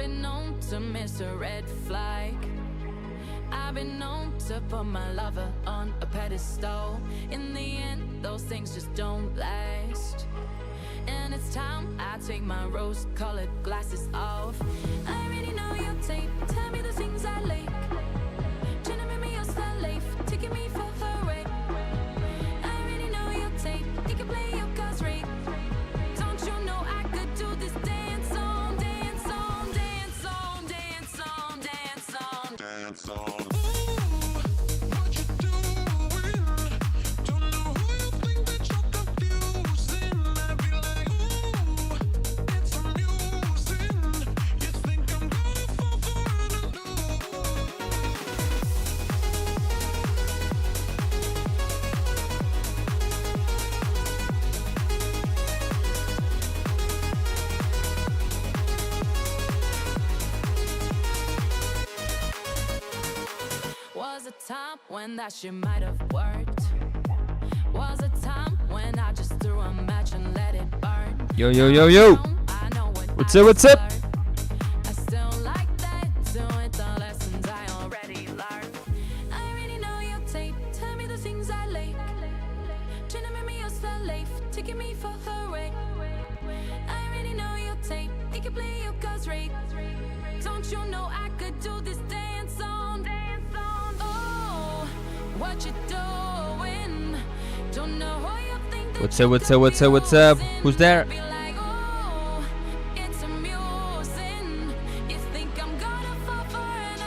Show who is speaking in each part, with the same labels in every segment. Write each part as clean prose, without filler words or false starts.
Speaker 1: been known to miss a red flag. I've been known to put my lover on a pedestal. In the end, those things just don't last. And it's time I take my rose-colored glasses off. I already know your tape. Tell me the things I like. Trying to make me your slave, taking me for her way. I already know your tape. You can play your cards right. Don't you know I could do this dance on, dance on, dance on, dance on, dance on, dance on. Was a time when that shit might have worked. Was a time when I just threw a match and let it burn.
Speaker 2: Yo, yo, yo, yo. What's up, what's up?
Speaker 1: I still like that, doing the lessons I already learned. I already know your tape, tell me the things I like. Trying to make me your slave, taking me for her way. I already know your tape, you can play your cards right. Don't you know I could do this dance on, dance on. Oh, what you doing? Don't know who you think that
Speaker 2: What's up, what's up, what's up, what's up? Who's there?
Speaker 1: be like, oh, it's amusing. You think I'm gonna fall for an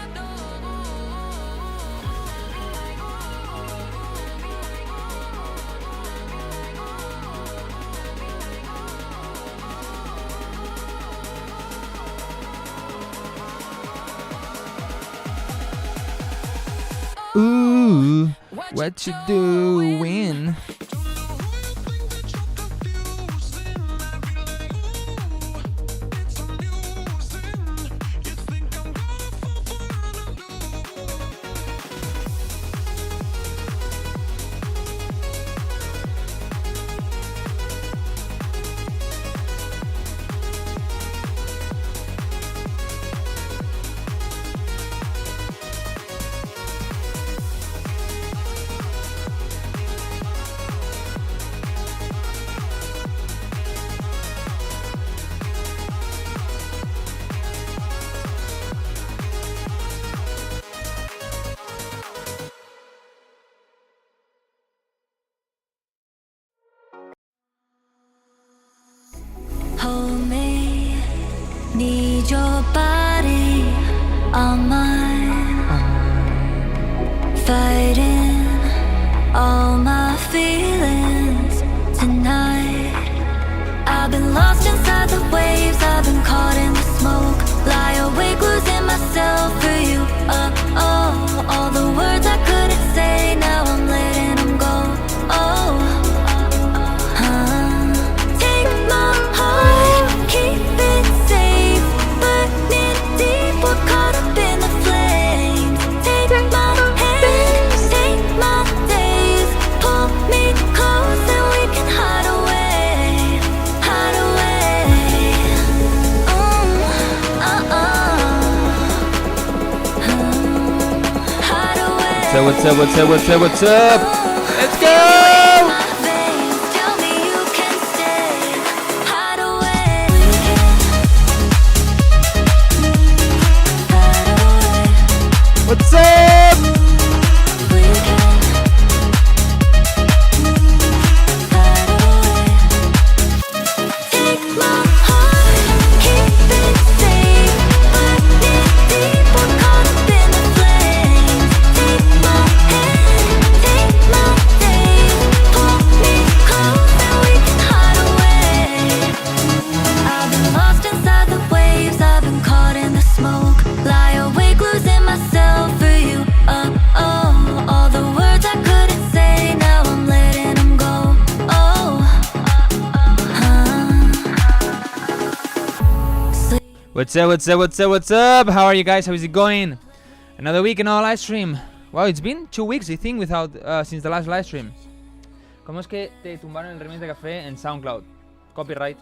Speaker 2: Ooh, what you doing?
Speaker 3: Hold me, need your body on mine. Fighting all my feelings tonight. I've been lost inside the waves, I've been caught in the smoke. Lie awake, losing myself for you. Oh, all the words I couldn't say, now I'm letting them go. Oh, take my heart, keep it safe. Burning deep, we're caught up in the flames. Take my hand, take my days. Pull me close and we can hide away. Hide away. Hide away.
Speaker 2: What's up, what's up, what's up, what's up? Let's go!
Speaker 3: My veins tell me you can stay. Hide away. Hide away.
Speaker 2: What's up?
Speaker 3: We can hide away. Take my heart, keep it safe. Burning deep, we're caught up in the flames. Take my hand, take my days. Pull me close and we can hide away. I've been lost inside the waves, I've been caught in the smoke. Lie awake, losing myself for you. Oh, all the words I couldn't say, now I'm letting them go. Oh, sleep.
Speaker 2: What's up, what's up, what's up, what's up? How are you guys? How is it going? Another week in our live stream. Wow, it's been 2 weeks, I think, without since the last live stream. ¿Cómo es que te tumbaron el remix de Café en SoundCloud? Copyright.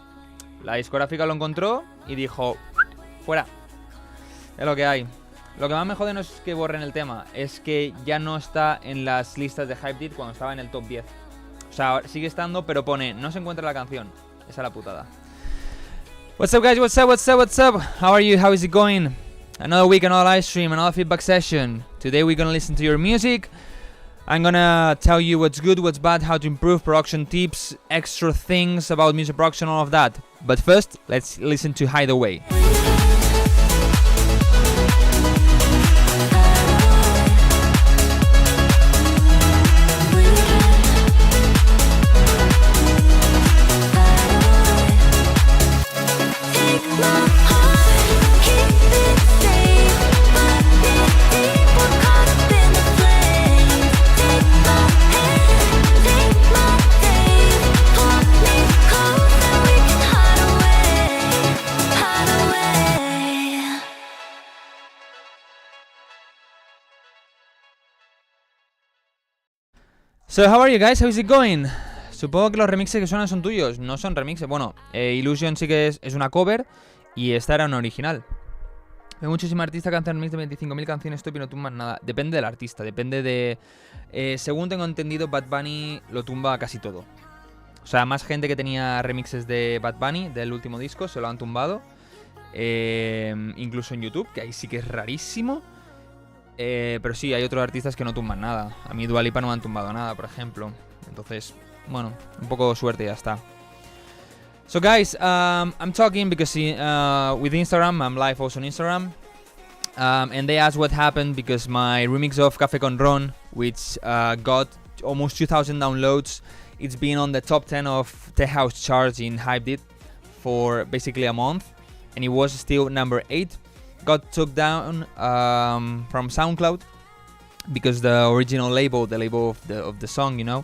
Speaker 2: La discográfica lo encontró y dijo, fuera. Es lo que hay. Lo que más me jode no es que borren el tema, es que ya no está en las listas de Hypedit cuando estaba en el top 10. O sea, sigue estando, pero pone, no se encuentra la canción. Esa es la putada. What's up, guys? What's up? What's up? What's up? How are you? How is it going? Another week, another live stream, another feedback session. Today we're gonna listen to your music. I'm gonna tell you what's good, what's bad, how to improve, production tips, extra things about music production, all of that. But first, let's listen to Hideaway. So, how are you guys? How's it going? Supongo que los remixes que suenan son tuyos. No son remixes. Bueno, Illusion sí que es una cover y esta era una original. Hay muchísimos artistas que hacen remix de 25.000 canciones top y no tumban nada. Depende del artista, depende de... según tengo entendido, Bad Bunny lo tumba casi todo. O sea, más gente que tenía remixes de Bad Bunny, del último disco, se lo han tumbado. Incluso en YouTube, que ahí sí que es rarísimo. Pero sí, hay otros artistas que no tumban nada. A mí Dua Lipa no me han tumbado nada, por ejemplo. Entonces, bueno, un poco de suerte y ya está. So guys, I'm talking because with Instagram, I'm live also on Instagram. And they asked what happened because my remix of Café con Ron, which got almost 2,000 downloads, it's been on the top 10 of Tech House charts in Hypedit for basically a month. And it was still number 8. Got took down from SoundCloud because the original label, the label of the song, you know,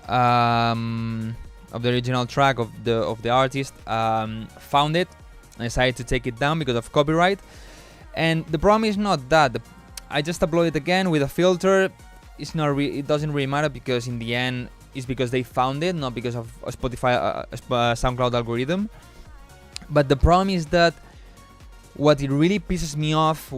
Speaker 2: of the original track of the artist, found it and decided to take it down because of copyright. And the problem is not that. I just upload it again with a filter. It's not. It doesn't really matter because in the end, it's because they found it, not because of a Spotify, SoundCloud algorithm. But the problem is that what it really pisses me off,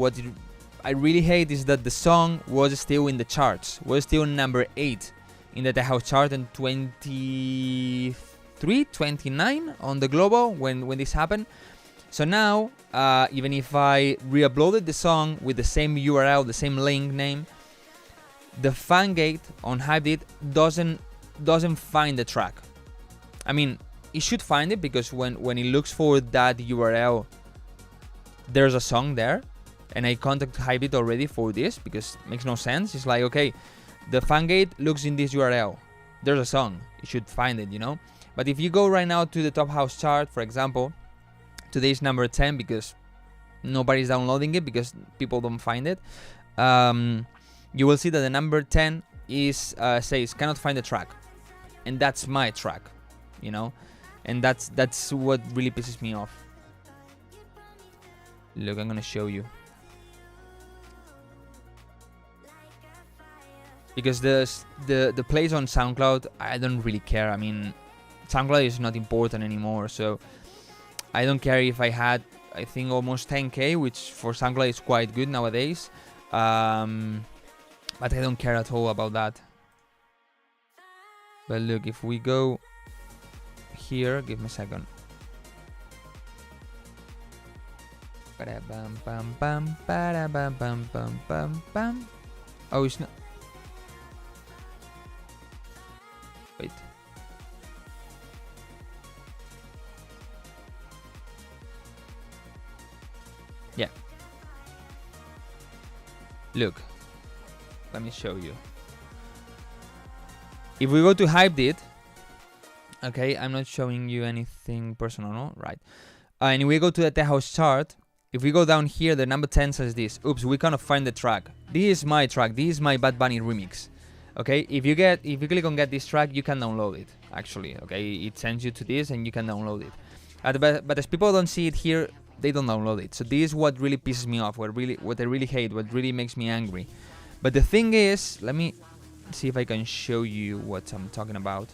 Speaker 2: I really hate, is that the song was still in the charts, was still number 8 in the Tech House chart and 23, 29 on the global when this happened. So now, even if I re-uploaded the song with the same URL, the same link name, the fangate on Hypedit doesn't find the track. I mean, it should find it because when it looks for that URL, there's a song there, and I contacted Hypedit already for this because it makes no sense. It's like, okay, the fangate looks in this URL, there's a song, you should find it, you know. But if you go right now to the Top House chart, for example, today's number 10 because nobody's downloading it because people don't find it. You will see that the number 10 is says cannot find the track, and that's my track, you know, and that's what really pisses me off. Look, I'm gonna show you. Because the plays on SoundCloud, I don't really care. I mean, SoundCloud is not important anymore, so I don't care if I had, I think, almost 10k, which for SoundCloud is quite good nowadays. But I don't care at all about that. But look, if we go here, give me a second. Oh, it's not. Wait. Yeah. Look. Let me show you. If we go to Hypedit, okay, I'm not showing you anything personal, no? Right. And if we go to the Tech House chart, if we go down here, the number 10 says this. Oops, we cannot find the track. This is my track. This is my Bad Bunny remix. Okay, if you click on get this track, you can download it. Actually, okay, it sends you to this and you can download it. But as people don't see it here, they don't download it. So this is what really pisses me off. What I really hate. What really makes me angry. But the thing is, let me see if I can show you what I'm talking about.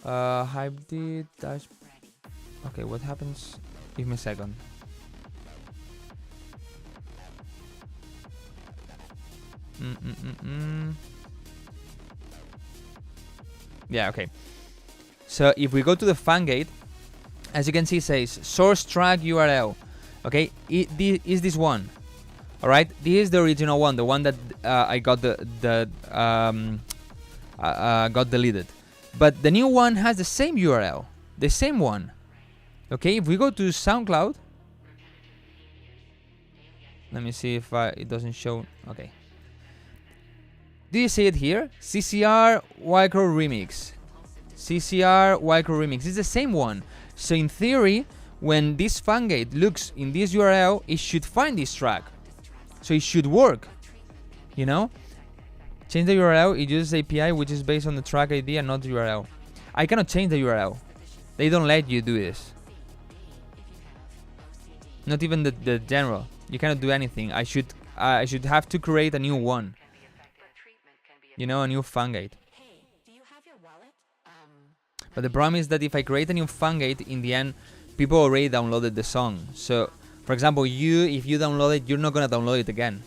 Speaker 2: Hybrid dash. Okay, what happens? Give me a second. Yeah, okay. So if we go to the fan gate, as you can see, it says source track URL. Okay, is this one? All right, this is the original one, the one that I got got deleted. But the new one has the same URL, the same one. Okay, if we go to SoundCloud, let me see if it doesn't show. Okay. Do you see it here? CCR Wildcrow Remix. CCR Wildcrow Remix. It's the same one. So in theory, when this fangate looks in this URL, it should find this track. So it should work. You know? Change the URL. It uses API, which is based on the track ID and not the URL. I cannot change the URL. They don't let you do this. Not even the general. You cannot do anything. I should have to create a new one. You know, a new fangate. But the problem is that if I create a new fangate, in the end, people already downloaded the song. So, for example, if you download it, you're not gonna download it again.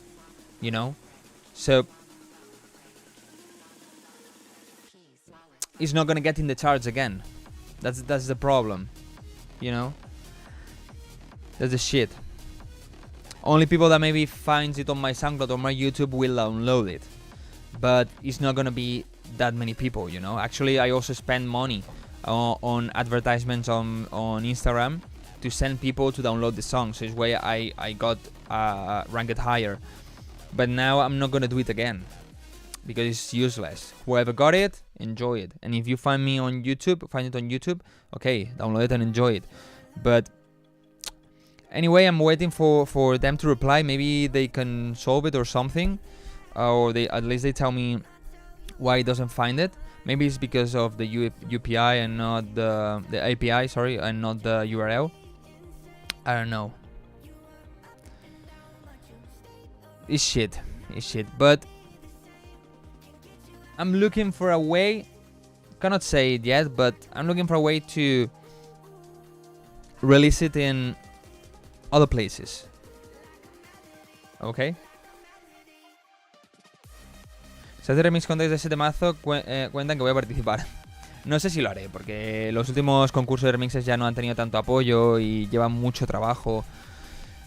Speaker 2: You know? So it's not gonna get in the charts again. That's the problem. You know? That's the shit. Only people that maybe finds it on my SoundCloud or my YouTube will download it. But it's not gonna be that many people, you know. Actually, I also spend money on advertisements on Instagram to send people to download the song. So it's why I got ranked higher. But now I'm not gonna do it again because it's useless. Whoever got it, enjoy it. And if you find it on YouTube, okay, download it and enjoy it. But anyway, I'm waiting for them to reply. Maybe they can solve it or something. Or at least they tell me why it doesn't find it. Maybe it's because of the UPI and not the API, sorry, and not the URL. I don't know. It's shit. But I'm looking for a way. Cannot say it yet, but I'm looking for a way to release it in other places. Okay. Si hace remix contáis de ese temazo, cuentan que voy a participar. No sé si lo haré, porque los últimos concursos de remixes ya no han tenido tanto apoyo y llevan mucho trabajo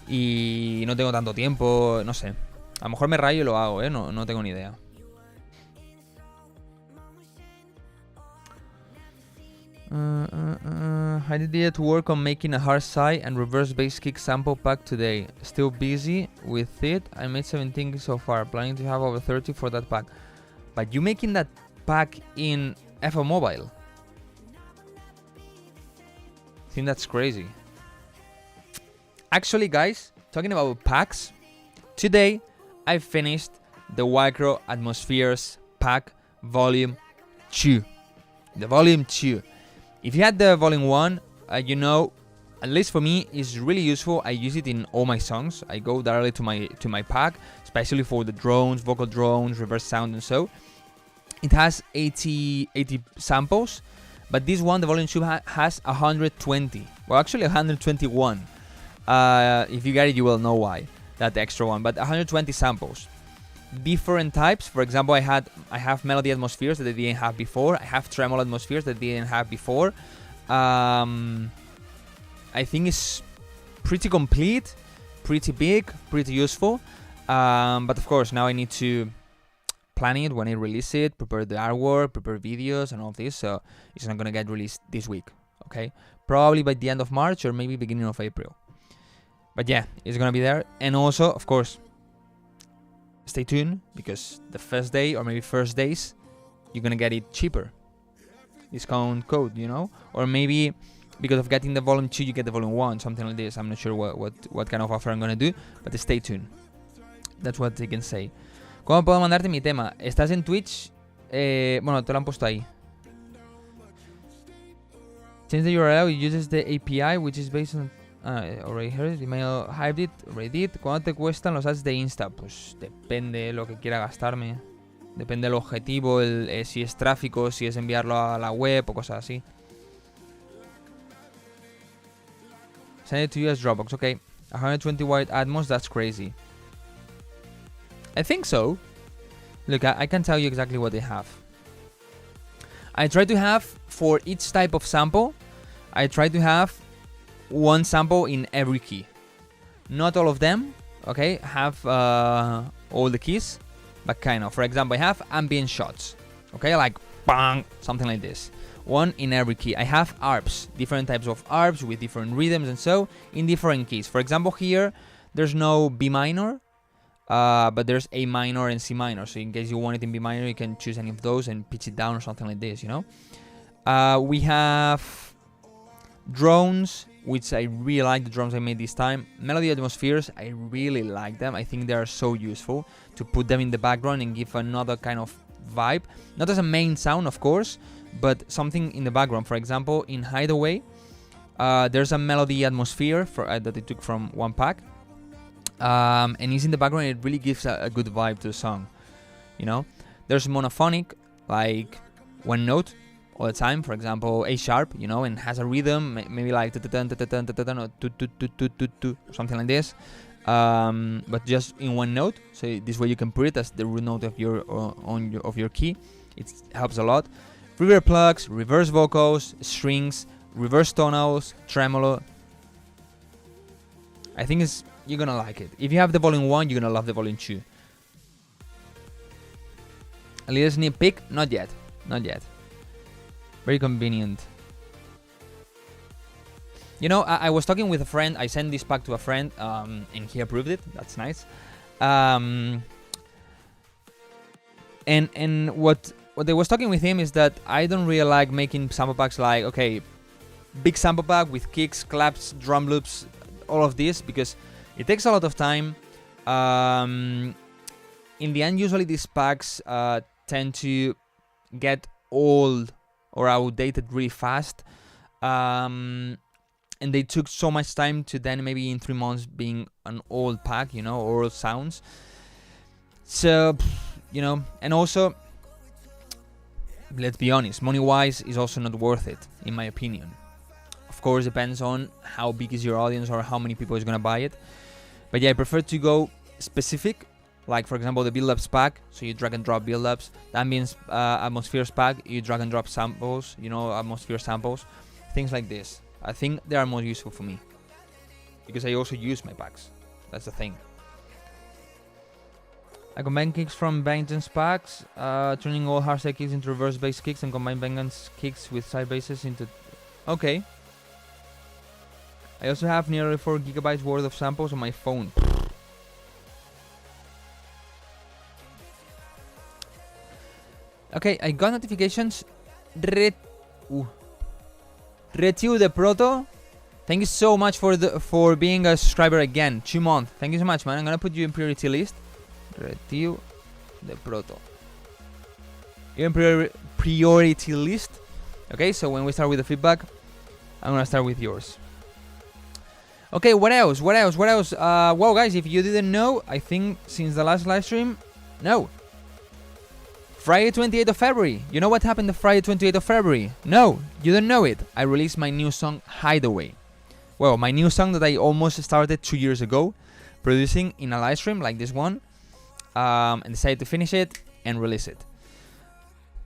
Speaker 2: y no tengo tanto tiempo, no sé. A lo mejor me rayo y lo hago, no tengo ni idea. I did work on making a hard side and reverse bass kick sample pack today. Still busy with it. I made 17 so far, planning to have over 30 for that pack. But you making that pack in FL Mobile? I think that's crazy. Actually, guys, talking about packs, today I finished the Wildcrow Atmospheres pack volume 2. The volume 2. If you had the volume 1, you know, at least for me, it's really useful. I use it in all my songs. I go directly to my pack, especially for the drones, vocal drones, reverse sound, and so. It has 80 samples, but this one, the volume 2, has 120. Well, actually 121. If you get it, you will know why, that extra one. But 120 samples. Different types. For example, I have melody atmospheres that I didn't have before. I have tremolo atmospheres that I didn't have before. I think it's pretty complete, pretty big, pretty useful. But of course, now I need to plan it when I release it, prepare the artwork, prepare videos and all this. So it's not gonna get released this week, okay? Probably by the end of March or maybe beginning of April. But yeah, it's gonna be there. And also, of course, stay tuned, because the first day or maybe first days, you're gonna get it cheaper. Discount code, you know? Or maybe because of getting the volume 2, you get the volume 1, something like this. I'm not sure what kind of offer I'm gonna do, but stay tuned. That's what they can say. ¿Cómo puedo mandarte mi tema? ¿Estás en Twitch? Bueno, te lo han puesto ahí. Change the URL, it uses the API, which is based on... already heard it, email hybrid, already did. ¿Cuánto te cuestan los ads de Insta? Pues depende de lo que quiera gastarme. Depende del objetivo, si es tráfico, si es enviarlo a la web o cosas así. Send it to you as Dropbox, okay. 120 wide Atmos, that's crazy. I think so. Look, I can tell you exactly what they have. I try to have, for each type of sample, I try to have one sample in every key. Not all of them, okay, have all the keys, but kind of. For example, I have ambient shots, okay, like bang, something like this. One in every key. I have ARPs, different types of ARPs with different rhythms and so in different keys. For example, here there's no B minor, but there's A minor and C minor. So in case you want it in B minor, you can choose any of those and pitch it down or something like this, you know. We have drones, which I really like, the drums I made this time. Melody atmospheres, I really like them. I think they are so useful to put them in the background and give another kind of vibe. Not as a main sound, of course, but something in the background. For example, in Hideaway, there's a melody atmosphere that they took from one pack. And it's in the background, it really gives a good vibe to the song, you know. There's monophonic, like one note all the time, for example A sharp, you know, and has a rhythm, maybe like or something like this, but just in one note. So this way you can put it as the root note of your key. It helps a lot. Reverb plugs, reverse vocals, strings, reverse tonals, tremolo. I think you're gonna like it. If you have the volume 1, you're gonna love the volume 2. A little sneak peek? Not yet. Not yet. Very convenient. You know, I was talking with a friend. I sent this pack to a friend, and he approved it. That's nice. And what I was talking with him is that I don't really like making sample packs like, okay, big sample pack with kicks, claps, drum loops, all of this, because it takes a lot of time. In the end, usually these packs tend to get old or outdated really fast, and they took so much time to then maybe in 3 months being an old pack, you know, or old sounds. So, you know, and also, let's be honest, money-wise is also not worth it, in my opinion. Of course, depends on how big is your audience or how many people is gonna buy it. But yeah, I prefer to go specific, like for example the build-ups pack, so you drag and drop build-ups. The ambient atmospheres pack, you drag and drop samples, you know, atmosphere samples, things like this. I think they are more useful for me, because I also use my packs. That's the thing. I combine kicks from Vengeance packs, turning all hardstyle kicks into reverse bass kicks, and combine Vengeance kicks with side basses into... Okay. I also have nearly 4 gigabytes worth of samples on my phone. Okay, I got notifications. Retiu the Proto. Thank you so much for being a subscriber again. 2 months. Thank you so much, man. I'm gonna put you in priority list. Retiu the Proto. You're in priority list. Okay, so when we start with the feedback, I'm gonna start with yours. Okay, what else? Well, guys, if you didn't know, I think since the last live stream, no. Friday 28th of February. You know what happened the Friday 28th of February? No, you don't know it. I released my new song, Hideaway. Well, my new song that I almost started 2 years ago, producing in a live stream like this one, and decided to finish it and release it.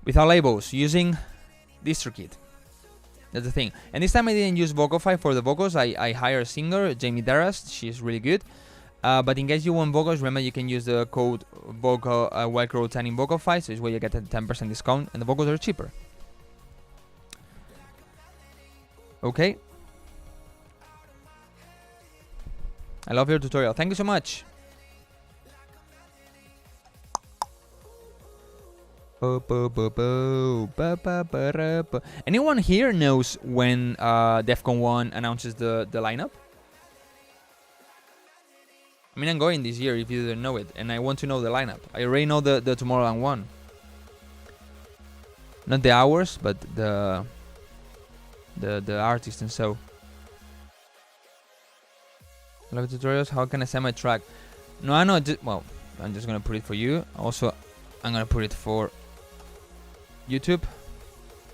Speaker 2: Without labels, using DistroKid. That's the thing. And this time I didn't use Vocalfy for the vocals. I hired a singer, Jamie Darras. She's really good. But in case you want vocals, remember you can use the code vocal Wildcrow 10 in Vocalfy, so it's where you get a 10% discount, and the vocals are cheaper. Okay. I love your tutorial. Thank you so much. Anyone here knows when Defcon 1 announces the lineup? I mean, I'm going this year if you didn't know it, and I want to know the lineup. I already know the Tomorrowland one. Not the hours, but the artist and so. I love tutorials. How can I send my track? No, I know. Well, I'm just gonna put it for you. Also, I'm gonna put it for YouTube.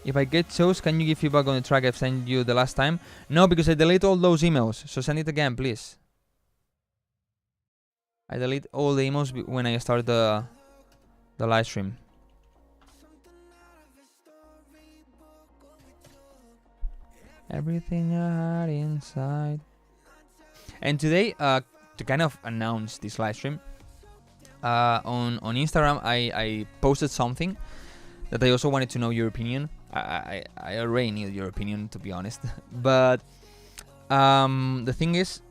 Speaker 2: If I get shows, can you give feedback on the track I've sent you the last time? No, because I delete all those emails. So send it again, please. I delete all the emails when I start the live stream. Everything I had inside. And today, to kind of announce this live stream, on Instagram, I posted something that I also wanted to know your opinion. I already knew your opinion, to be honest. But the thing is,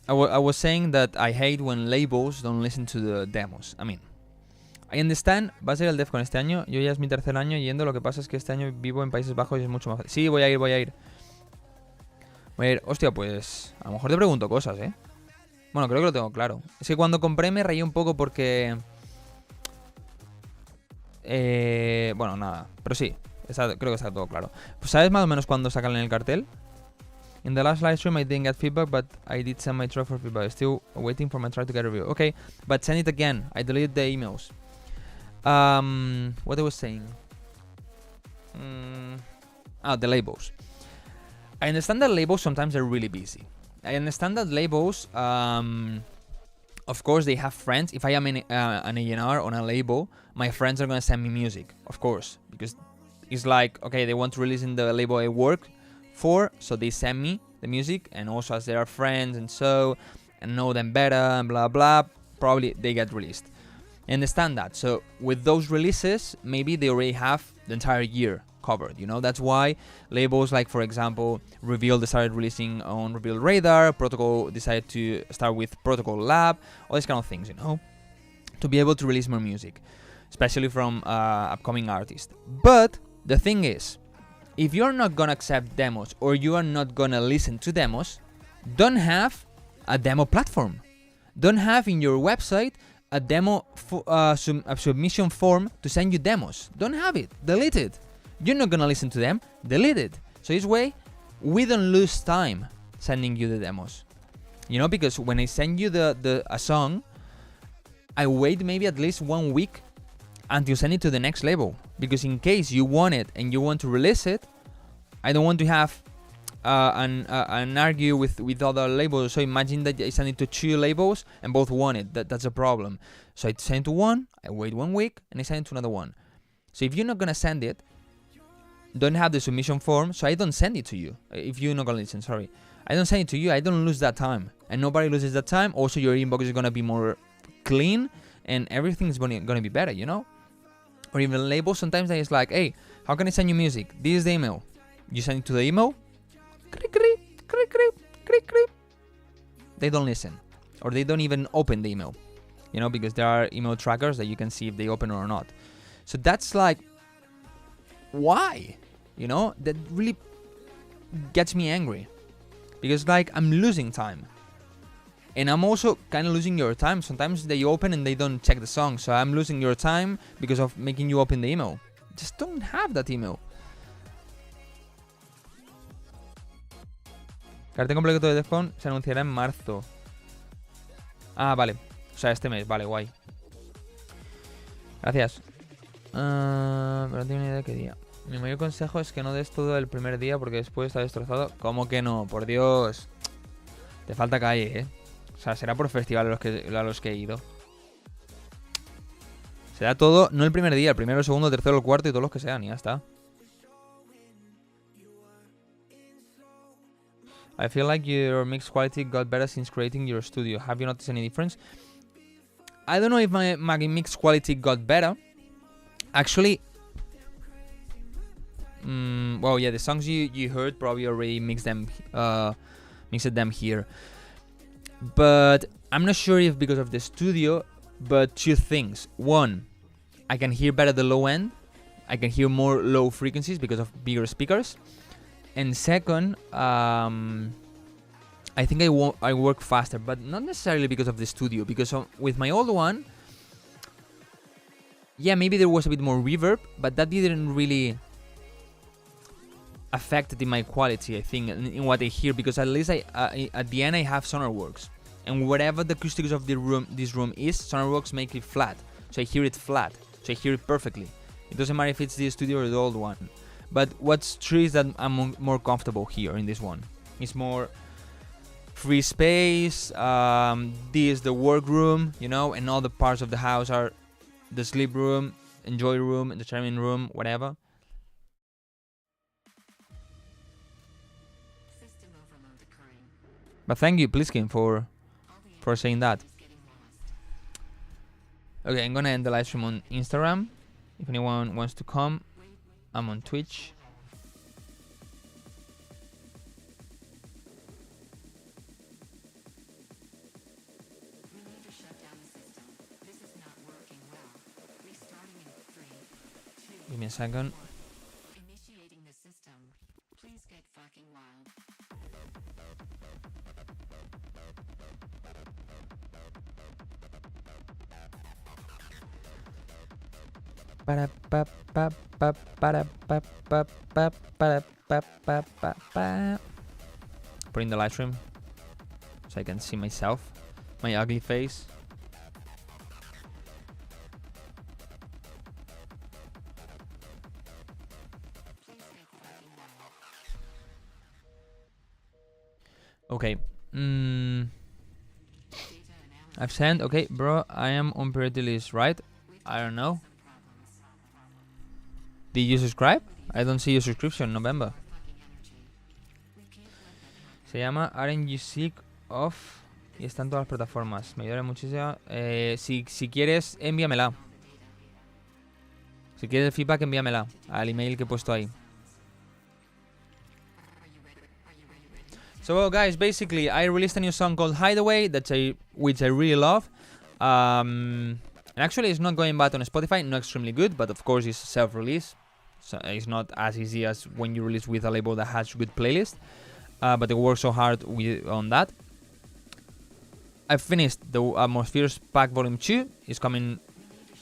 Speaker 2: I was saying that I hate when labels don't listen to the demos. I mean, I understand, vas a ir al DEFCON este año. Yo ya es mi tercer año yendo. Lo que pasa es que este año vivo en Países Bajos y es mucho más fácil. Sí, voy a ir. Voy a ir. Hostia, pues a lo mejor te pregunto cosas, ¿eh? Bueno, creo que lo tengo claro. Es que cuando compré me reí un poco porque... bueno, nada. Pero sí, creo que está todo claro. Pues ¿sabes más o menos cuándo sacan el cartel? In the last live stream I didn't get feedback, but I did send my track for feedback. Still waiting for my track to get a review. Okay, but send it again. I deleted the emails. What I was saying? The labels. I understand that labels sometimes are really busy. I understand that labels, of course, they have friends. If I am an A&R on a label, my friends are going to send me music, of course. Because it's like, okay, they want to release in the label I work for, so they send me the music. And also as they are friends and know them better and blah, blah, probably they get released. I understand that. So with those releases, maybe they already have the entire year covered, you know. That's why labels like, for example, Reveal decided releasing on Reveal Radar, Protocol decided to start with Protocol Lab, all these kind of things, you know, to be able to release more music, especially from upcoming artists. But the thing is, if you're not gonna accept demos or you are not gonna listen to demos, don't have a demo platform. Don't have in your website a demo a submission form to send you demos. Don't have it. Delete it. You're not gonna listen to them. Delete it. So this way, we don't lose time sending you the demos. You know, because when I send you a song, I wait maybe at least 1 week until send it to the next label. Because in case you want it and you want to release it, I don't want to have an argue with other labels. So imagine that I send it to 2 labels and both want it. That's a problem. So I send it to one, I wait 1 week, and I send it to another one. So if you're not gonna send it, don't have the submission form, so I don't send it to you. If you're not gonna listen, sorry. I don't send it to you, I don't lose that time. And nobody loses that time. Also, your inbox is gonna be more clean and everything's gonna be better, you know? Or even labels, sometimes it's like, hey, how can I send you music? This is the email. You send it to the email, they don't listen. Or they don't even open the email. You know, because there are email trackers that you can see if they open or not. So that's like, why? You know, that really gets me angry. Because like, I'm losing time. And I'm also kind of losing your time. Sometimes they open and they don't check the song. So I'm losing your time because of making you open the email. Just don't have that email. Cartel completo de DEFCON se anunciará en marzo. Ah, vale. O sea, este mes. Vale, guay. Gracias. Pero no tengo ni idea de qué día. Mi mayor consejo es que no des todo el primer día porque después está destrozado. ¿Cómo que no? Por Dios. Te falta calle, ¿eh? O sea, será por festival a los que he ido. Será todo, no el primer día, el primero, el segundo, el tercero, el cuarto y todos los que sean, y ya está. I feel like your mix quality got better since creating your studio. Have you noticed any difference? I don't know if my mix quality got better. Actually, well, yeah, the songs you heard probably already mixed them here. But I'm not sure if because of the studio, but 2 things. One, I can hear better the low end. I can hear more low frequencies because of bigger speakers. And second, I think I work faster, but not necessarily because of the studio. Because with my old one, yeah, maybe there was a bit more reverb, but that didn't really affect in my quality, I think, in what I hear. Because at least at the end I have Sonarworks, and whatever the acoustics of this room is, Sonarworks make it flat. so I hear it flat, so I hear it perfectly. It doesn't matter if it's the studio or the old one. But what's true is that I'm more comfortable here in this one. It's more free space. This is the workroom, you know, and all the parts of the house are the sleep room, enjoy room, the sharing room, whatever. But thank you, Pliskin, for saying that. Okay, I'm gonna end the live stream on Instagram. If anyone wants to come, I'm on Twitch. Give me a second.
Speaker 1: Initiating the system. Please get fucking wild.
Speaker 2: Para pa pa pa para pa pa pa para pa pa pa pa. Put in the live stream so I can see myself, my ugly face. Okay. I've sent. Okay, bro. I am on priority list, right? I don't know. Did you subscribe? I don't see your subscription, November. Se llama Aren't You Sick of... Y está en todas las plataformas. Me ayudará muchísimo. Si quieres, envíamela. Si quieres el feedback, envíamela al email que he puesto ahí. So, well, guys, basically, I released a new song called Hideaway, which I really love. And actually, it's not going bad on Spotify, not extremely good, but of course, it's self-release. So it's not as easy as when you release with a label that has good playlist. But they work so hard on that. I've finished the Atmospheres Pack Volume 2. It's coming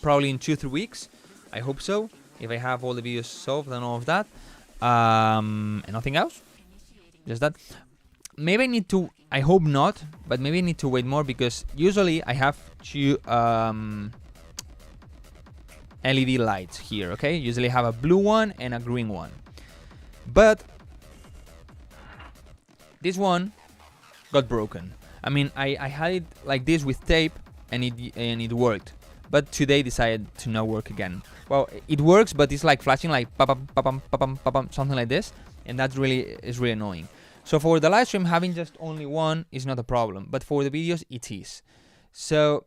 Speaker 2: probably in 2-3 weeks. I hope so. If I have all the videos solved and all of that. And nothing else. Just that. Maybe I need to... I hope not. But maybe I need to wait more because usually I have two LED lights here, okay? Usually I have a blue one and a green one. But this one got broken. I mean, I had it like this with tape and it worked. But today decided to not work again. Well, it works, but it's like flashing like pa-pam, pa-pam, pa-pam, pa-pam, something like this. And that really annoying. So for the live stream, having just only one is not a problem. But for the videos, it is. So...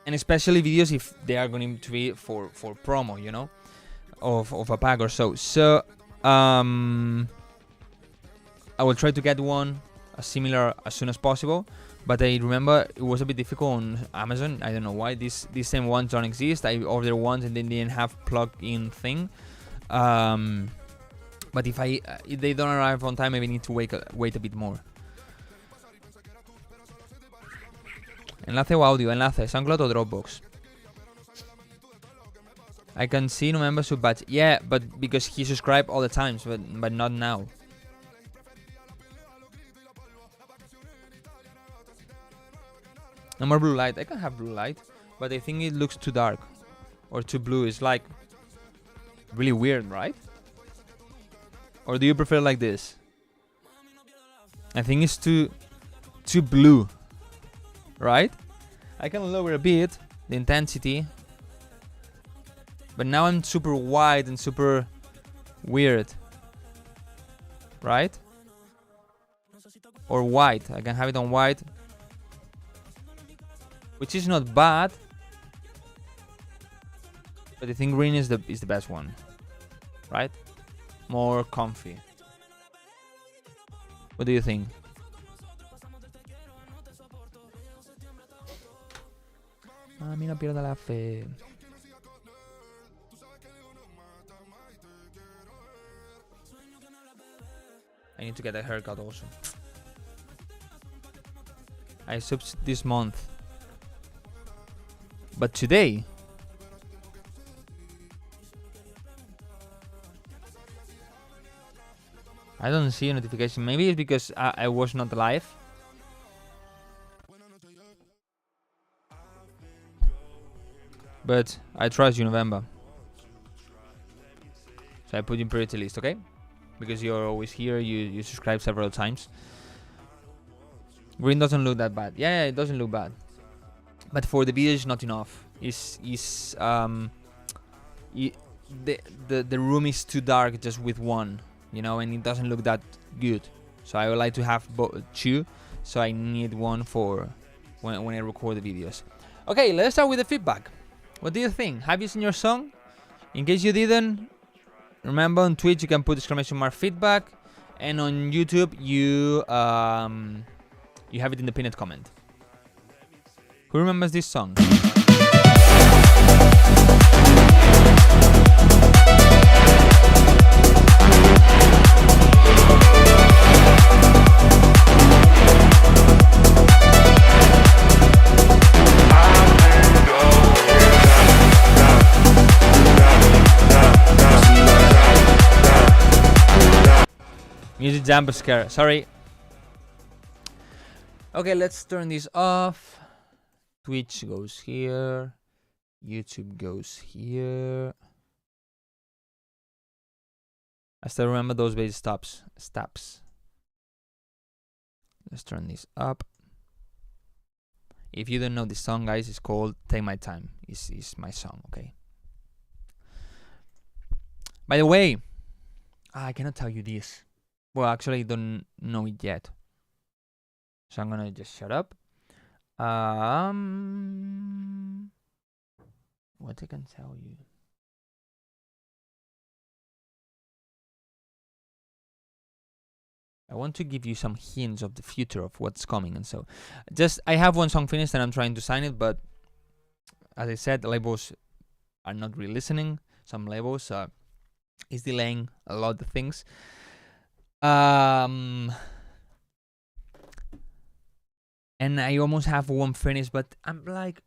Speaker 2: And especially videos if they are going to be for promo, you know, of a pack or so. So I will try to get one similar as soon as possible. But I remember it was a bit difficult on Amazon. I don't know why these same ones don't exist. I ordered ones and they didn't have plug-in thing. But if they don't arrive on time, maybe I need to wait a bit more. Enlace o audio, enlace, SoundCloud o Dropbox. I can see no membership badge. Yeah, but because he subscribed all the times, but not now. No more blue light. I can have blue light, but I think it looks too dark or too blue. It's like really weird, right? Or do you prefer like this? I think it's too blue. Right? I can lower a bit the intensity. But now I'm super wide and super weird. Right? Or white. I can have it on white. Which is not bad. But I think green is the best one. Right? More comfy. What do you think? A mí no pierda la fe. I need to get a haircut also. I subs this month. But today... I don't see a notification. Maybe it's because I was not live. but I trust you, November. So I put you in priority list, okay? Because you're always here, you subscribe several times. Green doesn't look that bad. Yeah, it doesn't look bad. But for the video, it's not enough. The room is too dark just with one, you know, and it doesn't look that good. So I would like to have two, so I need one for when I record the videos. Okay, let's start with the feedback. What do you think? Have you seen your song? In case you didn't, remember on Twitch you can put !_ feedback, and on YouTube you have it in the pinned comment. Who remembers this song? Music jump scare. Sorry. Okay, let's turn this off. Twitch goes here. YouTube goes here. I still remember those bass stops. Let's turn this up. If you don't know this song, guys, it's called Take My Time. It's my song, okay? By the way, I cannot tell you this. Well, actually, I don't know it yet. So I'm gonna just shut up. What I can tell you. I want to give you some hints of the future of what's coming, and so I have one song finished and I'm trying to sign it, but as I said, the labels are not really listening. Some labels is delaying a lot of things. And I almost have one finished, but I'm like,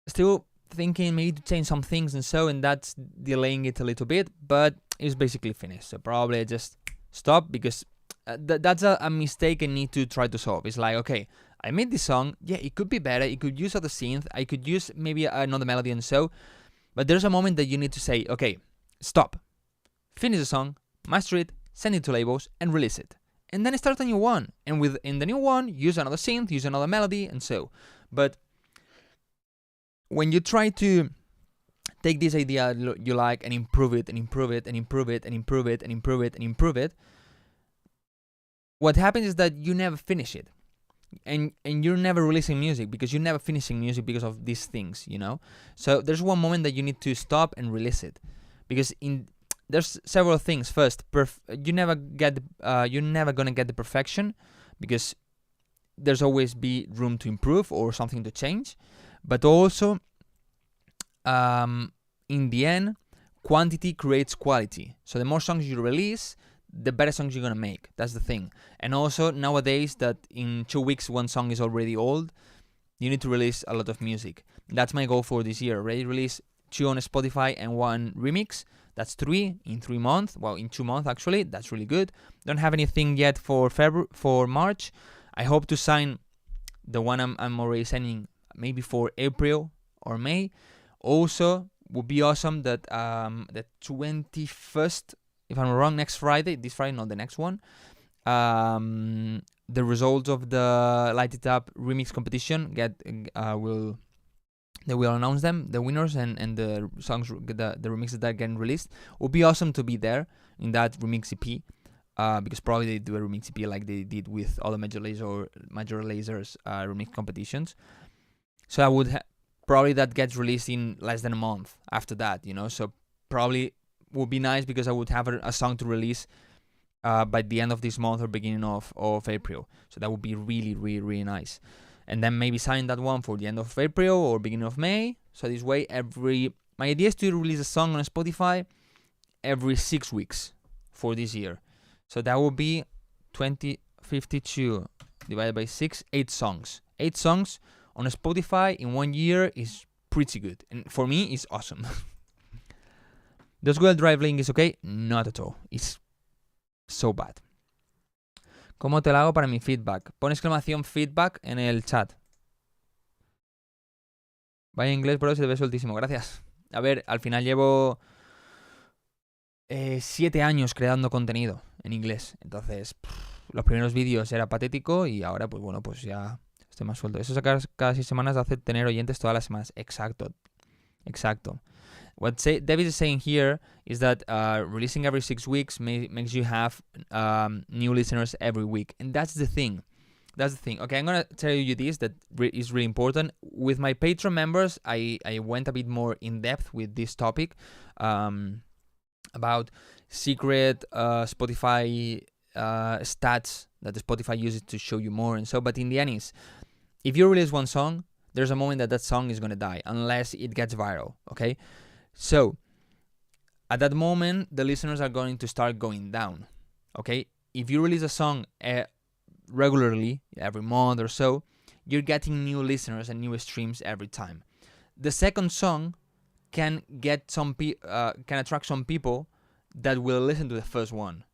Speaker 2: still thinking maybe to change some things, and that's delaying it a little bit, but it's basically finished. So probably I just stop, because that's a mistake I need to try to solve. It's like, okay, I made this song, yeah, it could be better, it could use other synth, I could use maybe another melody, and so, but there's a moment that you need to say, okay, stop, finish the song, master it, send it to labels, and release it. And then start a new one. And in the new one, use another synth, use another melody, and so. But when you try to take this idea you like and improve it, and improve it, and improve it, and improve it, and improve it, and improve it, what happens is that you never finish it. And you're never releasing music, because you're never finishing music because of these things, you know? So there's one moment that you need to stop and release it. Because there's several things. First, you're never gonna get the perfection, because there's always be room to improve or something to change. But also, in the end, quantity creates quality. So the more songs you release, the better songs you're gonna make. That's the thing. And also nowadays, that in 2 weeks one song is already old, you need to release a lot of music. That's my goal for this year. Already release 2 on Spotify and 1 remix. That's 3 in 3 months. Well, in 2 months actually. That's really good. Don't have anything yet for March. I hope to sign the one I'm already signing maybe for April or May. Also, would be awesome that the 21st, if I'm not wrong, next Friday, this Friday, not the next one, the results of the Light It Up remix competition they will announce them, the winners, and the songs, the remixes that are getting released. It would be awesome to be there in that remix EP, because probably they do a remix EP like they did with all the Major Lasers remix competitions. So I would probably that gets released in less than a month after that, you know. So probably would be nice, because I would have a song to release by the end of this month or beginning of April. So that would be really, really, really nice. And then maybe sign that one for the end of April or beginning of May. So this way, my idea is to release a song on Spotify every 6 weeks for this year. So that would be 52 divided by 6, 8 songs. 8 songs on Spotify in 1 year is pretty good. And for me, it's awesome. Does Google Drive link is okay? Not at all. It's so bad. ¿Cómo te lo hago para mi feedback? Pon exclamación feedback en el chat. Vaya inglés, bro, se te ve sueltísimo. Gracias. A ver, al final llevo 7 años creando contenido en inglés. Entonces, los primeros vídeos era patético y ahora, pues bueno, pues ya estoy más suelto. Eso sacar cada 6 semanas hace tener oyentes todas las semanas. Exacto. What David is saying here is that releasing every 6 weeks makes you have new listeners every week. And that's the thing. Okay, I'm going to tell you this that is really important. With my Patreon members, I went a bit more in depth with this topic about secret Spotify stats that the Spotify uses to show you more and so. But in the end is, if you release one song, there's a moment that song is going to die unless it gets viral, okay? So, at that moment, the listeners are going to start going down, okay? If you release a song regularly, every month or so, you're getting new listeners and new streams every time. The second song can get can attract some people that will listen to the first one,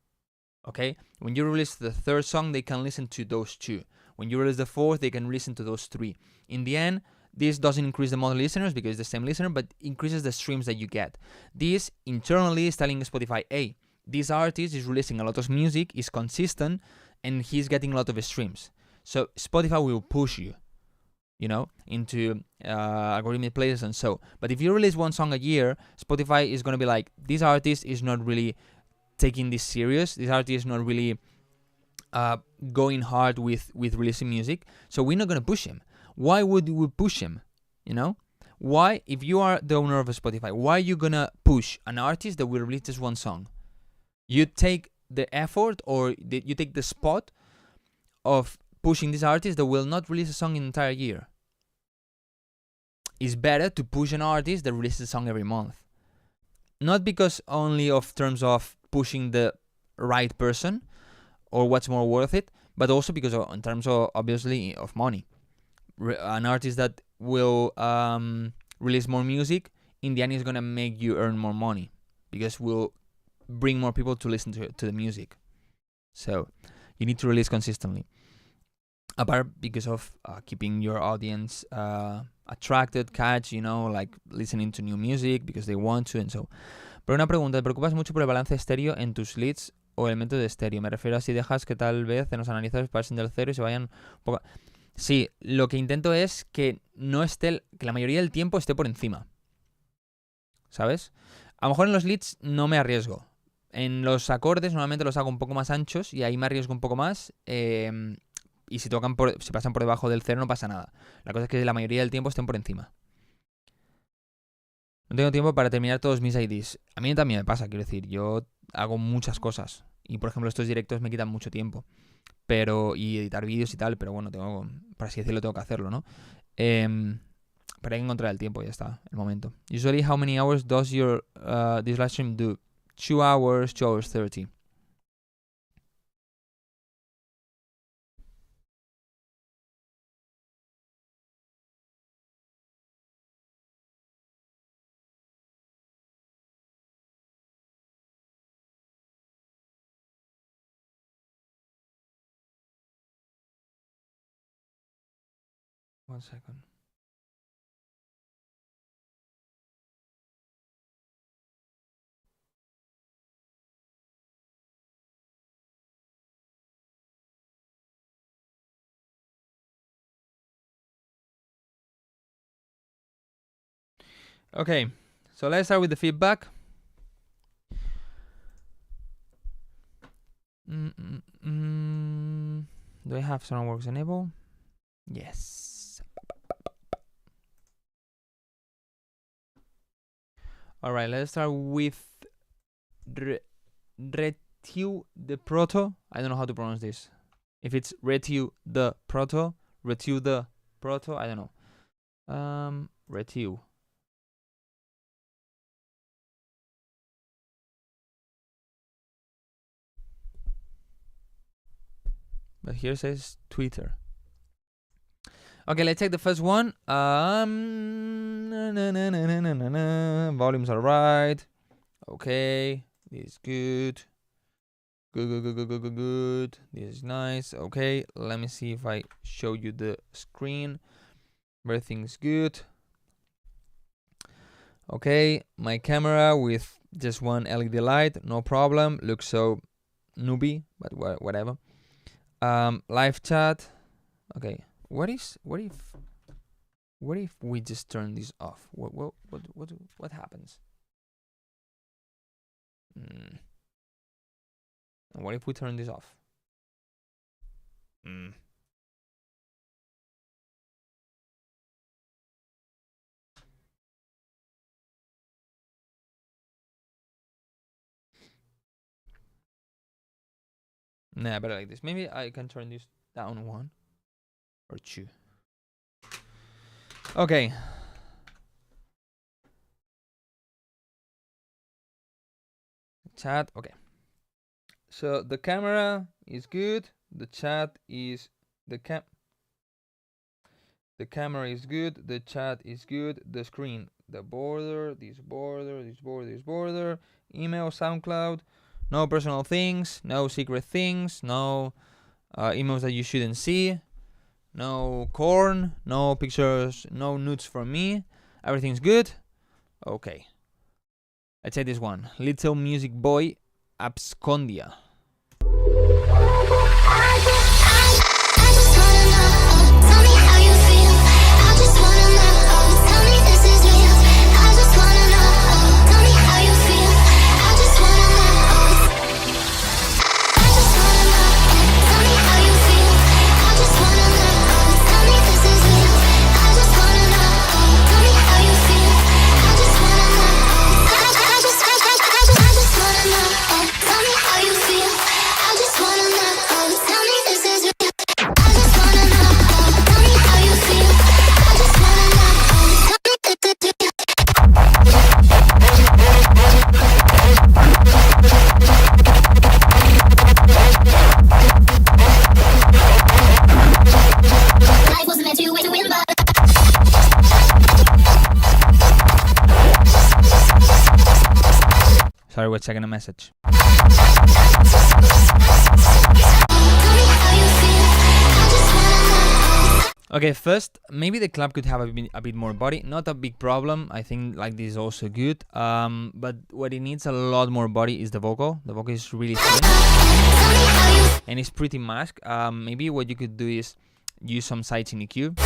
Speaker 2: okay? When you release the third song, they can listen to those 2. When you release the fourth, they can listen to those 3. In the end, this doesn't increase the monthly listeners because it's the same listener, but increases the streams that you get. This internally is telling Spotify, hey, this artist is releasing a lot of music, is consistent, and he's getting a lot of streams. So Spotify will push you, into algorithmic places and so. But if you release one song a year, Spotify is going to be like, this artist is not really taking this serious. This artist is not really going hard with releasing music. So we're not going to push him. Why would we push him? Why, if you are the owner of Spotify, why are you going to push an artist that will release just one song? You take the effort or you take the spot of pushing this artist that will not release a song in an entire year. It's better to push an artist that releases a song every month. Not because only of terms of pushing the right person or what's more worth it, but also because in terms of, obviously, of money. An artist that will release more music, in the end is going to make you earn more money because will bring more people to listen to the music. So you need to release consistently. Apart because of keeping your audience attracted, catch, like listening to new music because they want to and so. Pero una pregunta, ¿te preocupas mucho por el balance estéreo en tus leads o el método de estéreo? Me refiero a si dejas que tal vez en los analizadores pasen del cero y se vayan un poco... Sí, lo que intento es que no esté, que la mayoría del tiempo esté por encima. ¿Sabes? A lo mejor en los leads no me arriesgo. En los acordes normalmente los hago un poco más anchos y ahí me arriesgo un poco más. Y si pasan por debajo del cero no pasa nada. La cosa es que la mayoría del tiempo estén por encima. No tengo tiempo para terminar todos mis IDs. A mí también me pasa, quiero decir. Yo hago muchas cosas. Y por ejemplo estos directos me quitan mucho tiempo. Y editar vídeos y tal. Pero bueno, por así decirlo, tengo que hacerlo, ¿no? Pero hay que encontrar el tiempo, ya está, el momento. Usually, how many hours does your this live stream do? 2 hours, 2 hours 30. One second. Okay, so let's start with the feedback. Do I have Soundworks enabled? Yes. Alright, let's start with Retiu the Proto. I don't know how to pronounce this. If it's Retiu the Proto, I don't know. Retiu. But here it says Twitter. Okay, let's take the first one. Volumes are right. Okay, this is good. Good. This is nice. Okay, let me see if I show you the screen. Everything's good. Okay, my camera with just one LED light, no problem. Looks so newbie, but whatever. Live chat. Okay, what if we just turn this off? What happens? And what if we turn this off? Nah, better like this. Maybe I can turn this down 1 or 2. Okay. Chat. Okay. So the camera is good. The chat is the camera is good. The chat is good. The screen, the border, this border, this border, this border. Email, SoundCloud. No personal things. No secret things. No emails that you shouldn't see. No corn. No pictures. No nudes from me. Everything's good. Okay. Let's say this one. Little Music Boy Abscondia. Sorry, we're checking a message. Okay, first, maybe the club could have a bit more body. Not a big problem. I think like this is also good. But what it needs a lot more body is the vocal. The vocal is really thin. And it's pretty masked. Maybe what you could do is use some sides in EQ.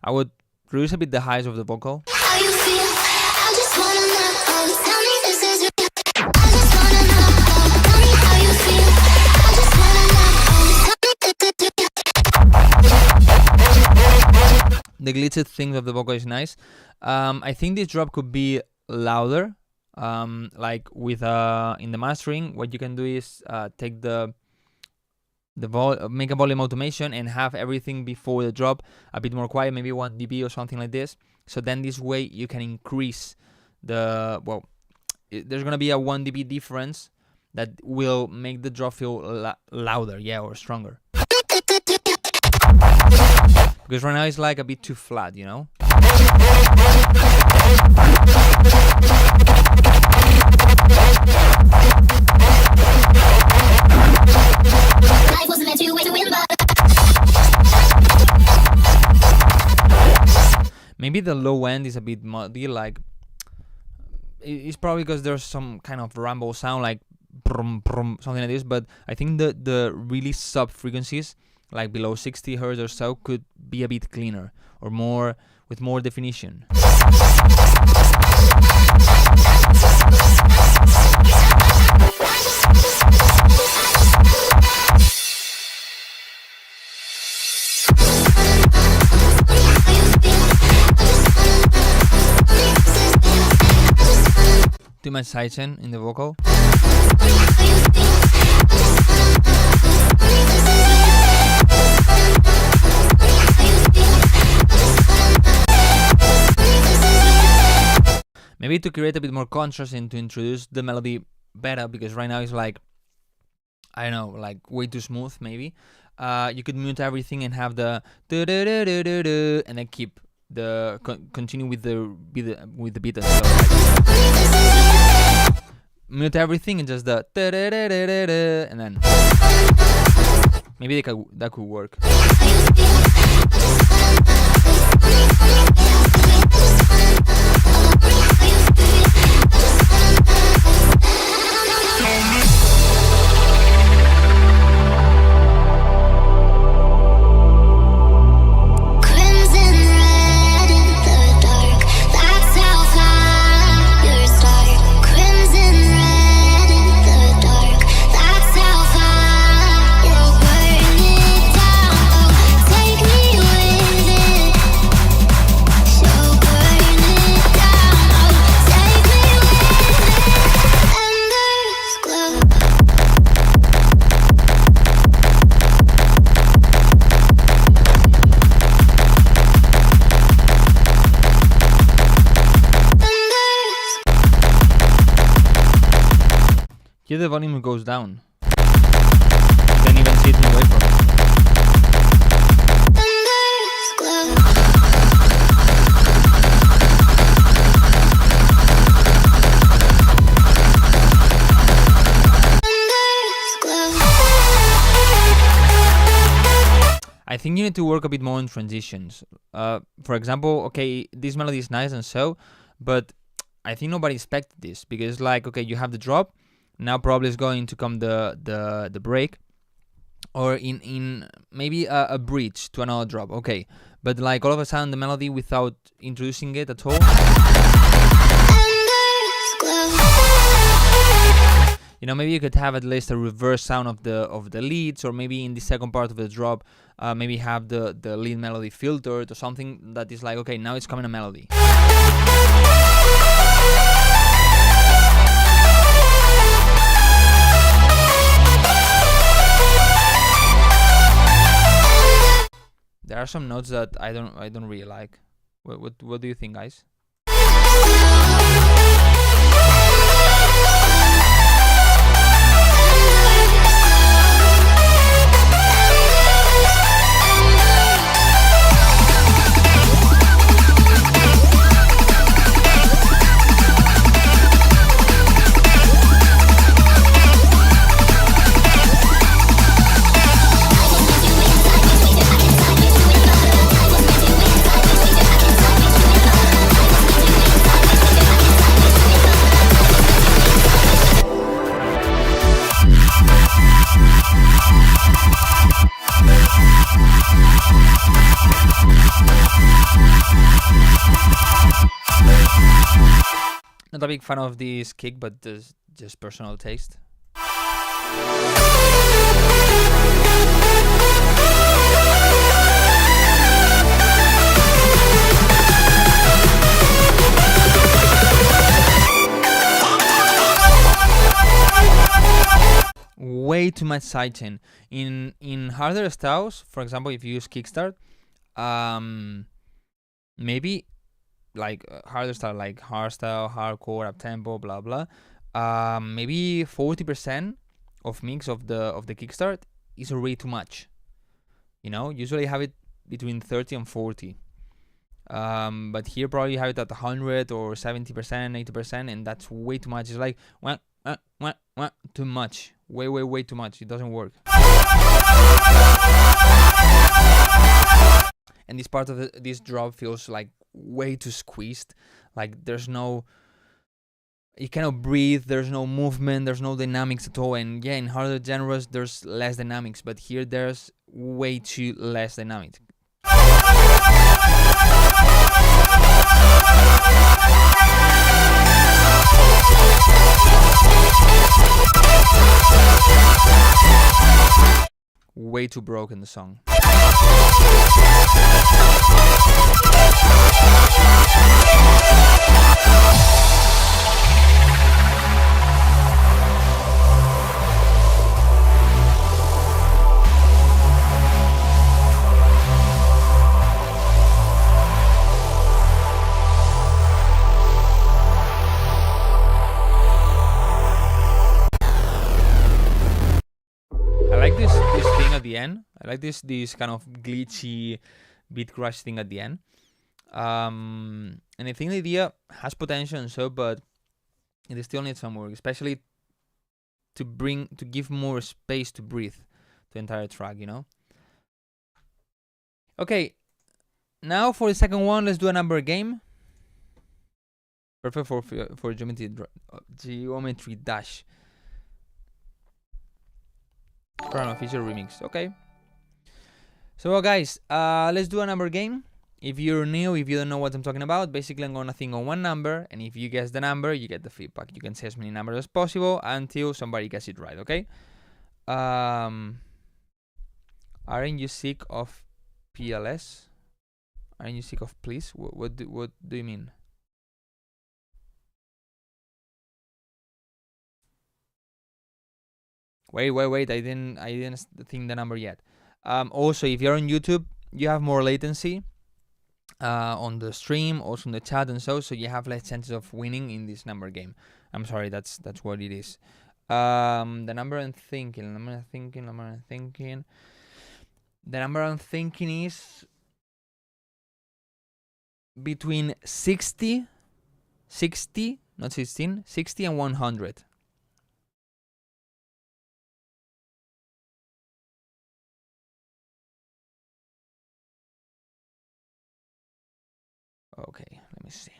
Speaker 2: I would reduce a bit the highs of the vocal. The glittered things of the vocal is nice. I think this drop could be louder. Like with in the mastering, what you can do is take make a volume automation and have everything before the drop a bit more quiet, maybe 1 dB or something like this. So then this way you can increase the there's gonna be a 1 dB difference that will make the drop feel louder, yeah, or stronger. Because right now it's like a bit too flat, you know. Maybe the low end is a bit muddy, like it's probably because there's some kind of rumble sound, like brum, brum, something like this. But I think the really sub frequencies, like below 60 Hz or so, could be a bit cleaner or more with more definition. Too much sidechain in the vocal. Maybe to create a bit more contrast and to introduce the melody better, because right now it's like, I don't know, like way too smooth. Maybe you could mute everything and have the and then keep the continue with the beat as well. mute everything and just the and then maybe that could work.
Speaker 3: Crimson red in the dark. That's how far your start. Crimson red in the dark. That's how far you'll burn it down. Oh, take me with it. So burn it down. Oh, take me with it. Embers glow. Embers.
Speaker 2: Here the volume goes down. You can't even see it in the waveform.
Speaker 3: Embers glow. Embers glow.
Speaker 2: I think you need to work a bit more on transitions. For example, okay, this melody is nice and so, but I think nobody expected this because, like, okay, you have the drop, now probably is going to come the break, or in maybe a bridge to another drop, okay, but like all of a sudden the melody without introducing it at all.
Speaker 3: Embers glow.
Speaker 2: You know, maybe you could have at least a reverse sound of the leads, or maybe in the second part of the drop, maybe have the lead melody filtered or something that is like, okay, now it's coming a melody. There are some notes that I don't really like. What do you think, guys? Not a big fan of this kick, but just personal taste. Way too much sidechain in harder styles. For example, if you use kickstart, maybe like harder style, like hardstyle, hardcore, up tempo, blah blah. Maybe 40% of mix of the kickstart is already too much. You know, usually have it between 30 and 40. But here probably you have it at 100 or 70%, 80%, and that's way too much. It's like too much. Way too much. It doesn't work. And this part of this drop feels like way too squeezed. Like there's no, you cannot breathe, there's no movement, there's no dynamics at all. And yeah, in harder genres there's less dynamics, but here there's way too less dynamic. Way too broken, the song. The end. I like this kind of glitchy beat crash thing at the end. And I think the idea has potential and so, but it still needs some work, especially to give more space to breathe to the entire track, you know. Okay, now for the second one, let's do a number game. Perfect for geometry dash. For an official remix. Okay. So well, guys, let's do a number game. If you're new, if you don't know what I'm talking about, basically I'm gonna think on one number, and if you guess the number, you get the feedback. You can say as many numbers as possible until somebody gets it right, okay? Aren't you sick of PLS? Aren't you sick of please? What do you mean? Wait, I didn't think the number yet. Also, if you're on YouTube, you have more latency on the stream, also in the chat and so you have less chances of winning in this number game. I'm sorry, that's what it is. The number I'm thinking is between 60, not 16, 60 and 100. Okay, let me see.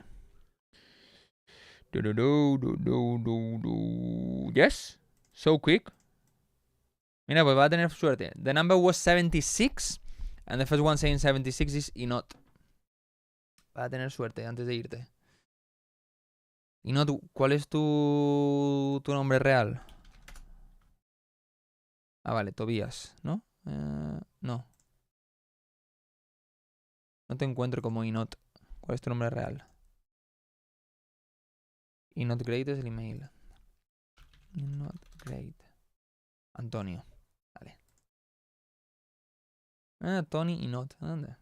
Speaker 2: Yes, so quick. Mira, pues va a tener suerte. The number was 76, and the first one saying 76 is Inot. Va a tener suerte antes de irte. Inot, ¿cuál es tu nombre real? Ah, vale, Tobías, ¿no? No. No te encuentro como Inot. ¿Cuál es tu nombre real? Inot Great es el email. Inot Great. Antonio. Vale. Tony Inot. ¿Dónde?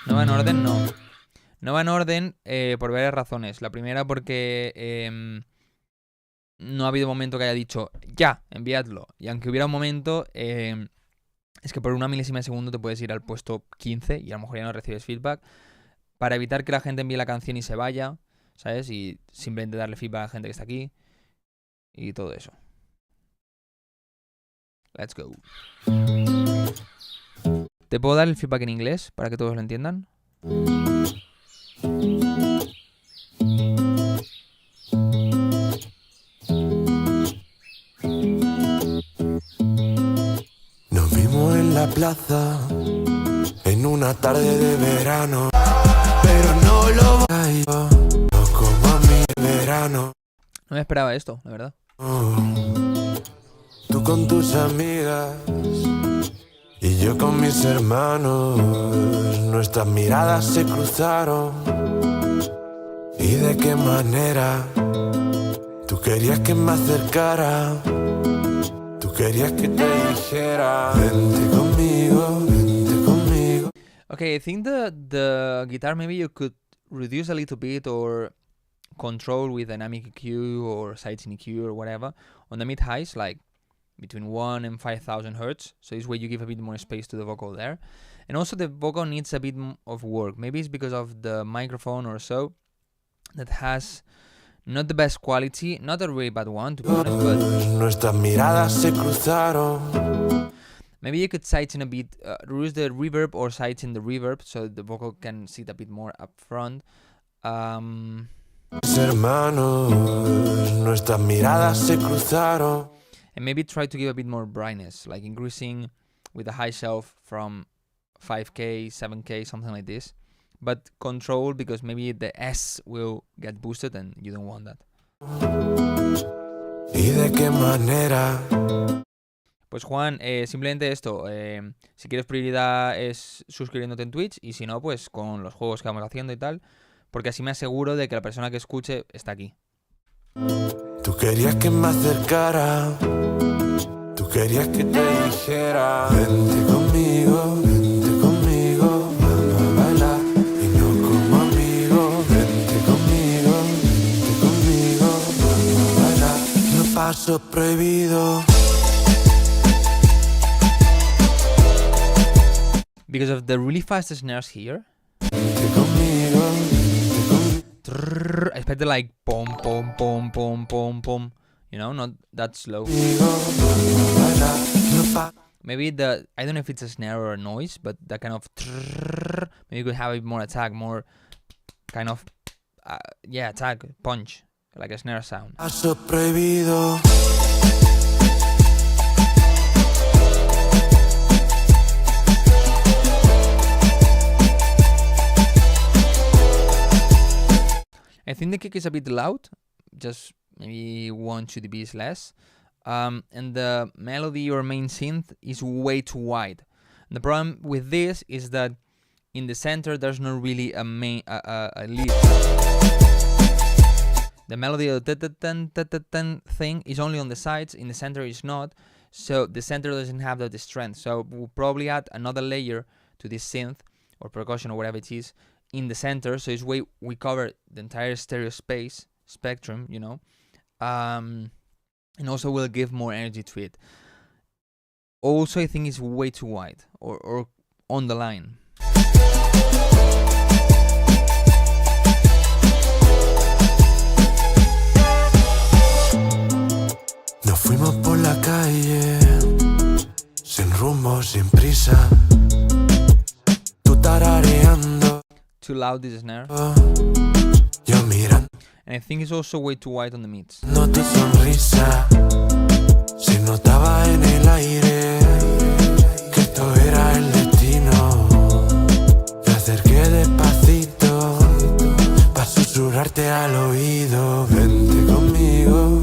Speaker 2: No va en orden, no. No va en orden por varias razones. La primera porque no ha habido momento que haya dicho ya, enviadlo. Y aunque hubiera un momento, es que por una milésima de segundo te puedes ir al puesto 15 y a lo mejor ya no recibes feedback. Para evitar que la gente envíe la canción y se vaya, ¿sabes? Y simplemente darle feedback a la gente que está aquí. Y todo eso. Let's go. ¿Te puedo dar el feedback en inglés para que todos lo entiendan?
Speaker 4: Nos vimos en la plaza en una tarde de verano, pero no lo traigo, no como a mi verano.
Speaker 2: No me esperaba esto, la verdad.
Speaker 4: Tú con tus amigas y yo con mis hermanos, nuestras miradas se cruzaron. ¿Y de qué manera? Tú querías que me acercara, tú querías que te dijera vente conmigo, vente conmigo.
Speaker 2: Okay, I think the guitar maybe you could reduce a little bit or control with dynamic EQ or sidechain EQ or whatever on the mid highs, like between 1 and 5,000 hertz. So this way you give a bit more space to the vocal there. And also the vocal needs a bit of work. Maybe it's because of the microphone or so that has not the best quality, not a really bad one to be honest, but
Speaker 4: nuestras miradas se cruzaron.
Speaker 2: Maybe you could sidechain a bit, reduce the reverb or sidechain the reverb so the vocal can sit a bit more up front.
Speaker 4: Mis hermanos, nuestras miradas se cruzaron.
Speaker 2: And maybe try to give a bit more brightness, like increasing with the high shelf from 5K, 7K, something like this. But control, because maybe the S will get boosted and you don't want that.
Speaker 4: ¿Y de qué manera?
Speaker 2: Pues Juan, simplemente esto, si quieres prioridad es suscribiéndote en Twitch y si no, pues con los juegos que vamos haciendo y tal, porque así me aseguro de que la persona que escuche está aquí.
Speaker 4: Tú querías que me acercara, tú querías que te dijera vente conmigo, vamos a bailar y no como amigos. Vente conmigo, vamos a bailar los pasos prohibidos.
Speaker 2: Because of the really fast snares here.
Speaker 4: Vente
Speaker 2: I expected like pom pom pom pom pom pom. You know, not that slow. Maybe I don't know if it's a snare or a noise, but that kind of maybe you could have it more attack, more kind of attack, punch, like a snare sound.
Speaker 4: Paso prohibido.
Speaker 2: I think the kick is a bit loud, just maybe 1-2 dBs less. And the melody or main synth is way too wide. And the problem with this is that in the center there's not really a main a lead. The melody of the thing is only on the sides, in the center is not, so the center doesn't have that strength. So we'll probably add another layer to this synth or percussion or whatever it is in the center, so it's we cover the entire stereo space spectrum, you know, and also will give more energy to it. Also, I think it's way too wide or on the line.
Speaker 4: Nos fuimos por la calle, sin rumbo, sin prisa. Tú tarareando,
Speaker 2: Too loud this snare.
Speaker 4: yo mirando
Speaker 2: And I think it's also way too wide on the mids.
Speaker 4: tu sonrisa. Se notaba en el aire que esto era el destino. Me acerqué despacito para susurrarte al oído. Vente conmigo,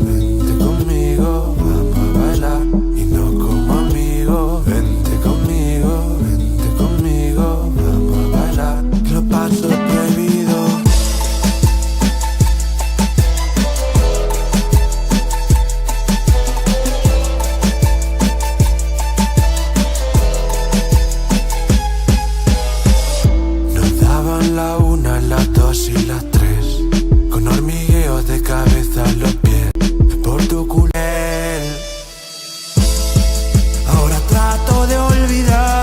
Speaker 4: vamos a bailar y no como amigos. Vente conmigo, vamos a bailar. Los pasos prohibidos. Nos daban la 1, las 2 y las 3, con hormigueos de cabeza a los pies, por tu culel. Ahora trato de olvidar,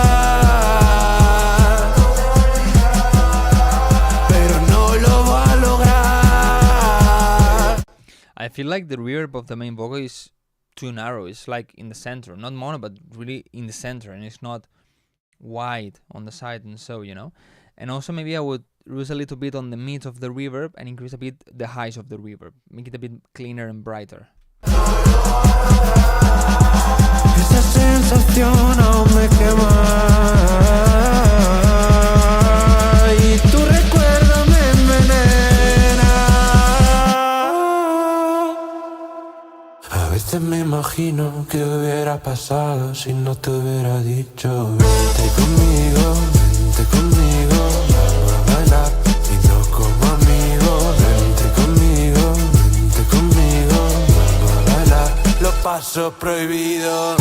Speaker 4: pero no lo voy a lograr.
Speaker 2: I feel like the reverb of the main vocal is too narrow. It's like in the center, not mono, but really in the center, and it's not wide on the side, and so, you know. And also maybe I would reduce a little bit on the mids of the reverb and increase a bit the highs of the reverb, make it a bit cleaner and brighter.
Speaker 4: Esa sensación aún me quema y tu recuerdo me envenena. A veces me imagino que hubiera pasado si no te hubiera dicho vente conmigo, vamos a bailar y no como amigos. Vente conmigo, vamos a bailar los pasos prohibidos.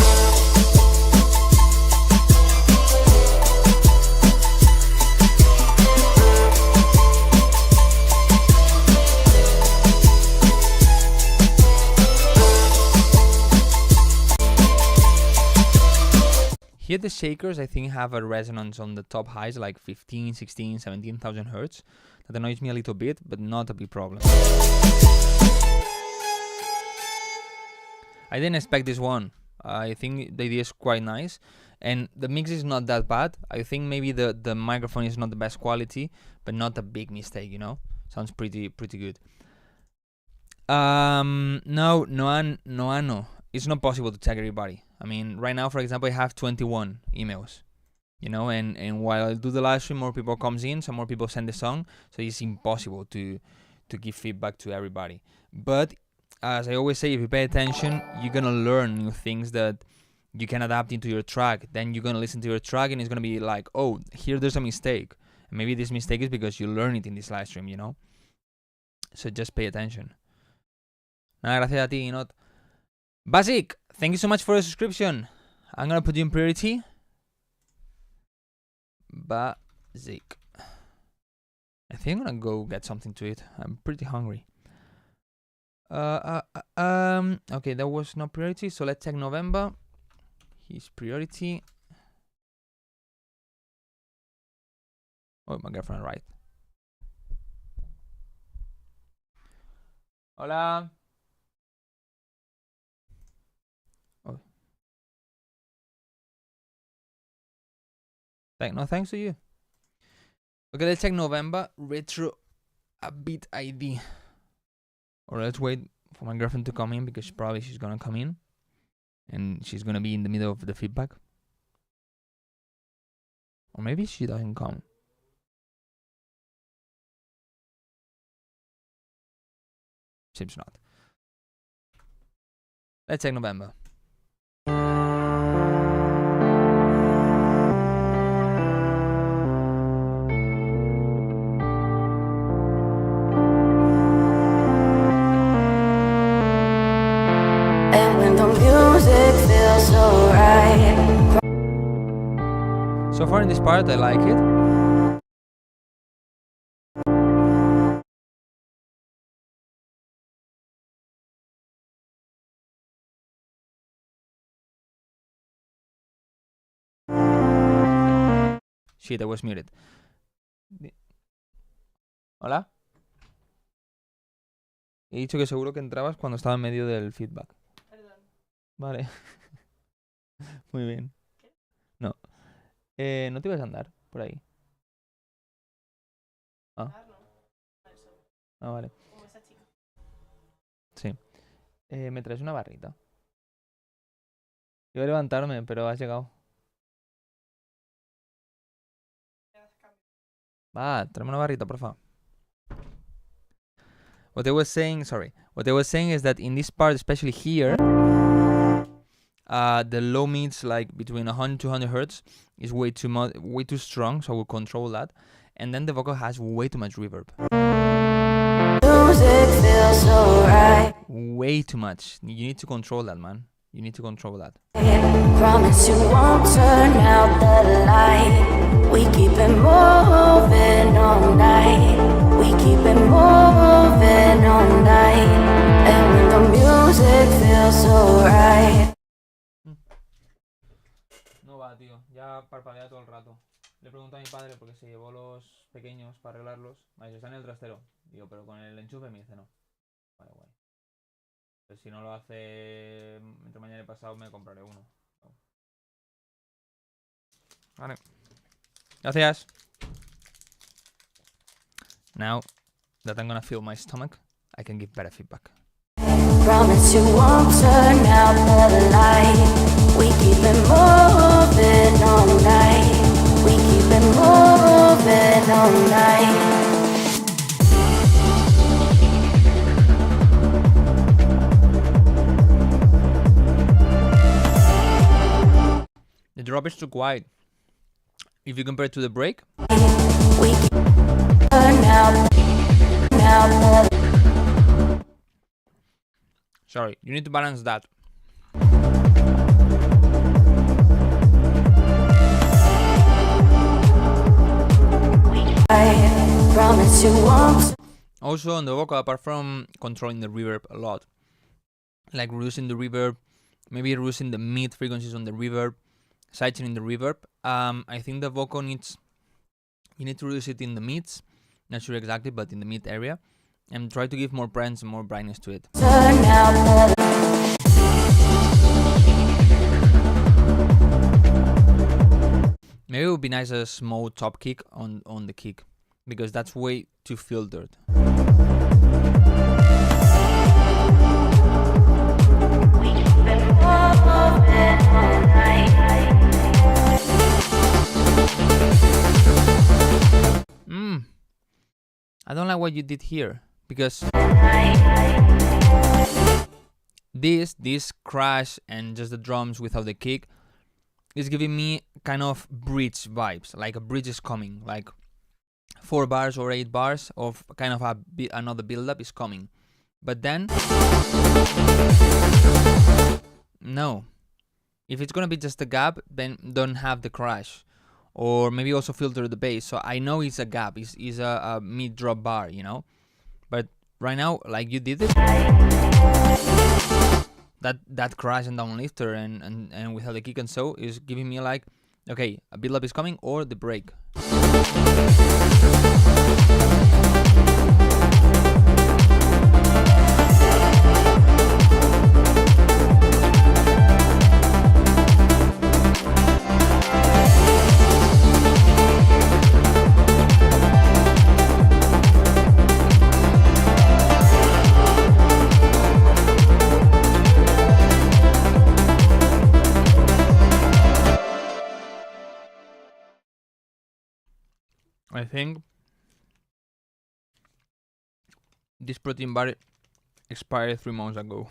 Speaker 2: Here the shakers I think have a resonance on the top highs like 15, 16, 17,000 hertz. That annoys me a little bit, but not a big problem. I didn't expect this one. I think the idea is quite nice, and the mix is not that bad. I think maybe the microphone is not the best quality, but not a big mistake, you know. Sounds pretty good. No. It's not possible to tag everybody. I mean, right now, for example, I have 21 emails, you know, and while I do the live stream, more people comes in, so more people send the song, so it's impossible to give feedback to everybody. But as I always say, if you pay attention, you're gonna learn new things that you can adapt into your track. Then you're gonna listen to your track, and it's gonna be like, oh, here there's a mistake. And maybe this mistake is because you learn it in this live stream, you know. So just pay attention. Nada, gracias a ti, Inot. Basic, thank you so much for the subscription. I'm gonna put you in priority. Basic. I think I'm gonna go get something to eat. I'm pretty hungry. Okay, that was not priority, so let's check November. His priority. Oh, my girlfriend, right. Hola. Oh. No thanks to you. Okay, let's check November retro a bit ID. Or let's wait for my girlfriend to come in because probably she's gonna come in and she's gonna be in the middle of the feedback. Or maybe she doesn't come. Seems not. Let's check November.
Speaker 3: And when the music feels so right.
Speaker 2: So far in this part, I like it. Shit, I was muted. Hola. He dicho que seguro que entrabas cuando estaba en medio del feedback.
Speaker 5: Perdón.
Speaker 2: Vale. Muy bien. No. ¿No te ibas a andar por ahí? Ah. Ah, vale.
Speaker 5: Como esa chica.
Speaker 2: Sí. ¿Me traes una barrita? Iba a levantarme, pero has llegado. Va, tráeme una barrita, por favor. What I was saying is that in this part, especially here, the low mids, like between 100 to 200 hertz, is way too strong, so I will control that. And then the vocal has way too much reverb.
Speaker 3: Music feels so right.
Speaker 2: Way too much. You need to control that, man. You need to control that.
Speaker 3: Promise you won't turn out the light. We keep it moving all night. We keep it moving all night. And when the music feels so right.
Speaker 2: No va, tío. Ya parpadea todo el rato. Le pregunto a mi padre porque se llevó los pequeños para arreglarlos. Vale, están en el trastero. Digo, pero con el enchufe me dice no. Vale, guay. Pues si no lo hace entre mañana y pasado, me compraré uno. Vale. Gracias. Now that I'm gonna feel my stomach, I can give better feedback.
Speaker 3: Promise you won't turn out the light. We keep it moving all night. We keep it moving all night.
Speaker 2: The drop is too quiet. If you compare it to the break,
Speaker 3: We keep turn out the
Speaker 2: sorry, you need to balance that.
Speaker 3: light. Promise you won't.
Speaker 2: Also on the vocal, apart from controlling the reverb a lot, like reducing the reverb, maybe reducing the mid frequencies on the reverb, sidechaining the reverb, I think the vocal needs, you need to reduce it in the mids, not sure exactly, but in the mid area, and try to give more presence and more brightness to it.
Speaker 3: Turn out the
Speaker 2: Maybe it would be nice a small top kick on the kick, because that's way too filtered. I don't like what you did here, because this crash and just the drums without the kick is giving me kind of bridge vibes, like a bridge is coming, like 4 bars or 8 bars of kind of another build-up is coming. But then, no. If it's gonna be just a gap, then don't have the crash. Or maybe also filter the bass. So I know it's a gap, it's a mid-drop bar, you know? But right now, like you did it, that crash and downlifter and without the kick and so is giving me like, okay, a build-up is coming or the break. I think this protein bar expired 3 months ago.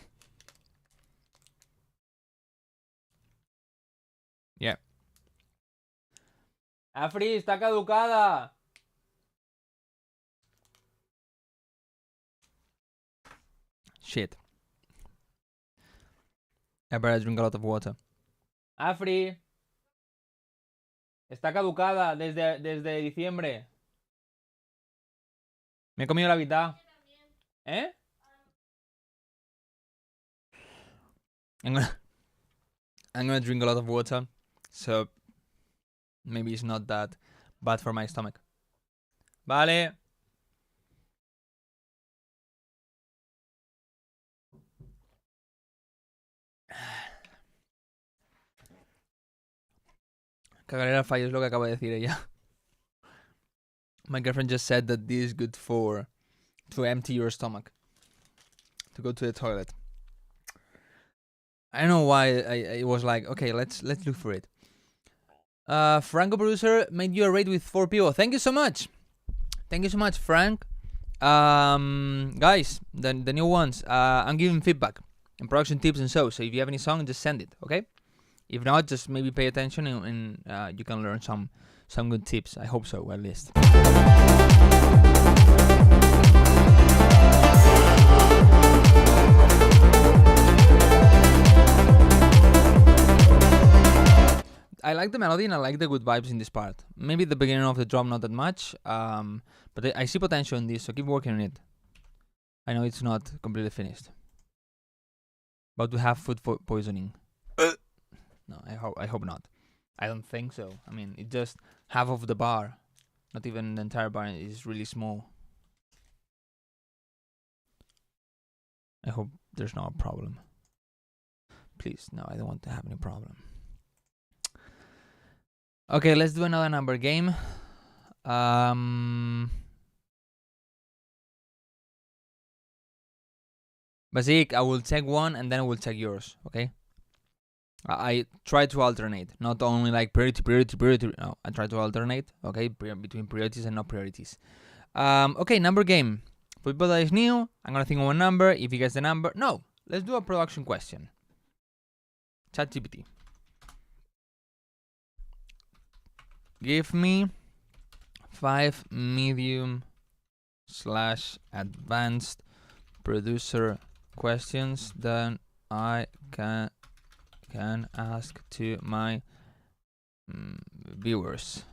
Speaker 2: Yeah. Afri, está caducada. Shit. I better drink a lot of water. Afri. Está caducada desde diciembre. Me he comido la mitad. ¿Eh? I'm gonna drink a lot of water, so maybe it's not that bad for my stomach. Vale. Cagaré al fallo es lo que acaba de decir ella. My girlfriend just said that this is good for to empty your stomach, to go to the toilet. I don't know why I was like, okay, let's look for it. Franco producer made you a raid with 4 people. Thank you so much. Thank you so much, Frank. Guys, the new ones. I'm giving feedback and production tips and so if you have any song, just send it, okay? If not, just maybe pay attention and you can learn some good tips. I hope so, at least. I like the melody and I like the good vibes in this part. Maybe the beginning of the drum not that much, but I see potential in this, so keep working on it. I know it's not completely finished. But we have food poisoning. No, I hope not. I don't think so. I mean, it's just half of the bar. Not even the entire bar is really small. I hope there's no problem. Please, no, I don't want to have any problem. Okay, let's do another number game. Basic, I will take one and then I will take yours, okay? I try to alternate, not only like priority. No, I try to alternate, okay, between priorities and not priorities. Okay, number game. For people that is new, I'm gonna think of one number. If you guess the number, no, let's do a production question. ChatGPT. Give me 5 medium/advanced producer questions that I can ask to my viewers.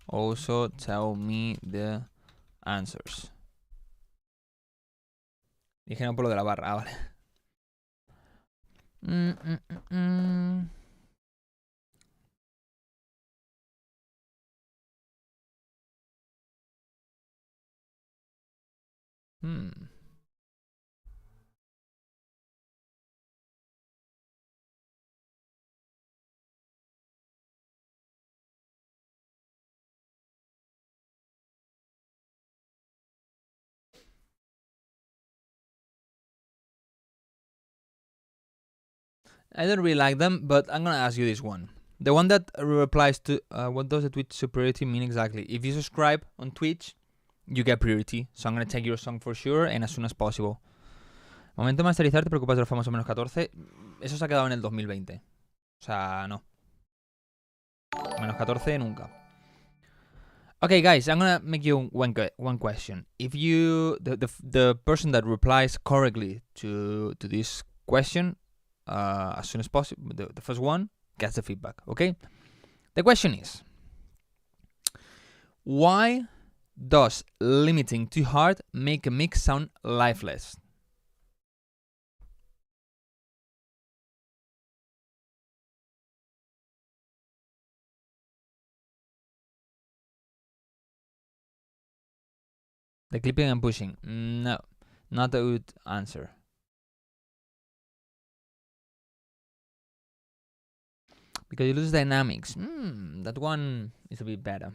Speaker 2: Also tell me the answers. Dije no por lo de la barra, vale. I don't really like them, but I'm gonna ask you this one. The one that replies to what does the Twitch superiority mean exactly? If you subscribe on Twitch, you get priority. So I'm gonna take your song for sure and as soon as possible. Momento de masterizar, ¿te preocupas de los famosos menos 14? Eso se ha quedado en el 2020. O sea, no. Menos 14 nunca. Okay, guys, I'm gonna make you one question. If you the person that replies correctly to this question as soon as possible, the first one gets the feedback. Okay. The question is, why does limiting too hard make a mix sound lifeless? The clipping and pushing. No, not a good answer. Because you lose dynamics. That one is a bit better.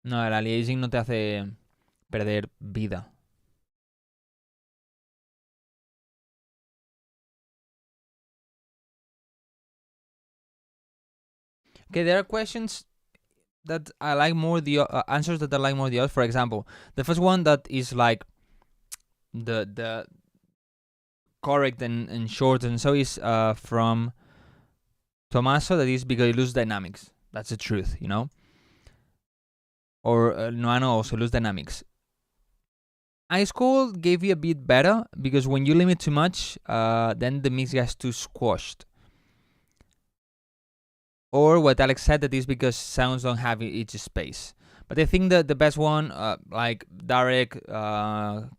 Speaker 2: No, el aliasing no te hace perder vida. Okay, there are questions that I like more, the answers that I like more the others. For example, the first one that is like the correct and short, and so is from Tommaso, that is because it loses dynamics. That's the truth, you know. Or Noano also lose dynamics. Ice Cold gave you a bit better because when you limit too much, then the mix gets too squashed. Or what Alex said, that is because sounds don't have each space. But I think that the best one, like direct,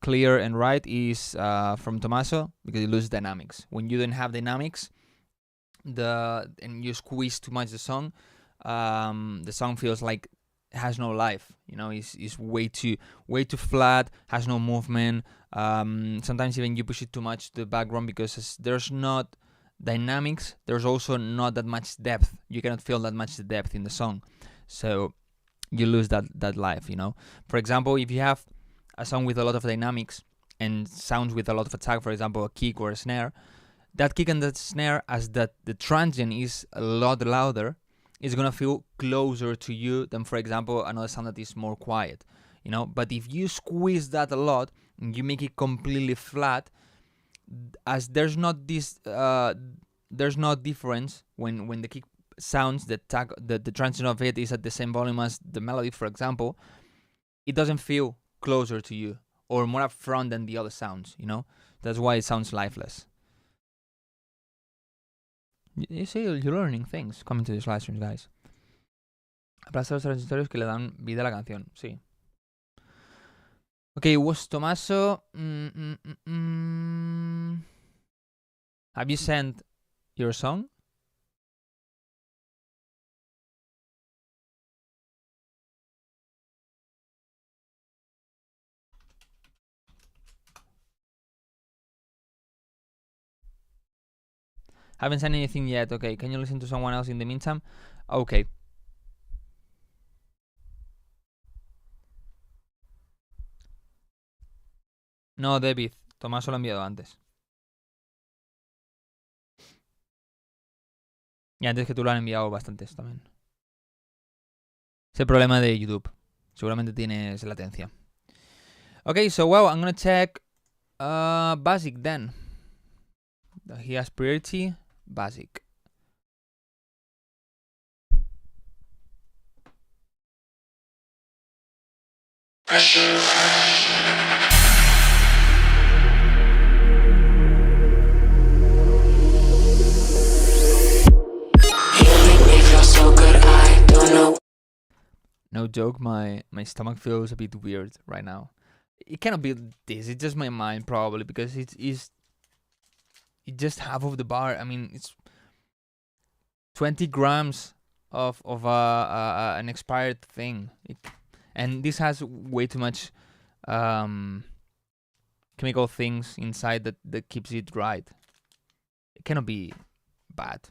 Speaker 2: clear, and right, is from Tommaso because it loses dynamics. When you don't have dynamics, and you squeeze too much the song feels like it has no life. You know, it's way too flat, has no movement. Sometimes even you push it too much to the background because there's not dynamics. There's also not that much depth. You cannot feel that much depth in the song, so you lose that life. You know, for example, if you have a song with a lot of dynamics and sounds with a lot of attack, for example, a kick or a snare, that kick and that snare, as the transient is a lot louder, is gonna feel closer to you than, for example, another sound that is more quiet, you know. But if you squeeze that a lot and you make it completely flat, as there's not difference when the kick sounds, the transient of it is at the same volume as the melody, for example, it doesn't feel closer to you or more up front than the other sounds, you know. That's why it sounds lifeless. You see, you're learning things coming to these live streams, guys. Aplasta los transitorios que le dan vida a la canción, sí. Okay, was Tommaso. Have you sent your song? Haven't sent anything yet. Okay, can you listen to someone else in the meantime? Okay. No, David, Tomás lo ha enviado antes. Y antes que tú lo han enviado bastantes también. Es el problema de YouTube. Seguramente tienes latencia. Okay, so well, I'm gonna check Basic then. He has priority. Basic. No joke, my stomach feels a bit weird right now. It cannot be this, it's just my mind probably, because it's just half of the bar. I mean, it's 20 grams of an expired thing, and this has way too much chemical things inside that keeps it right. It cannot be bad.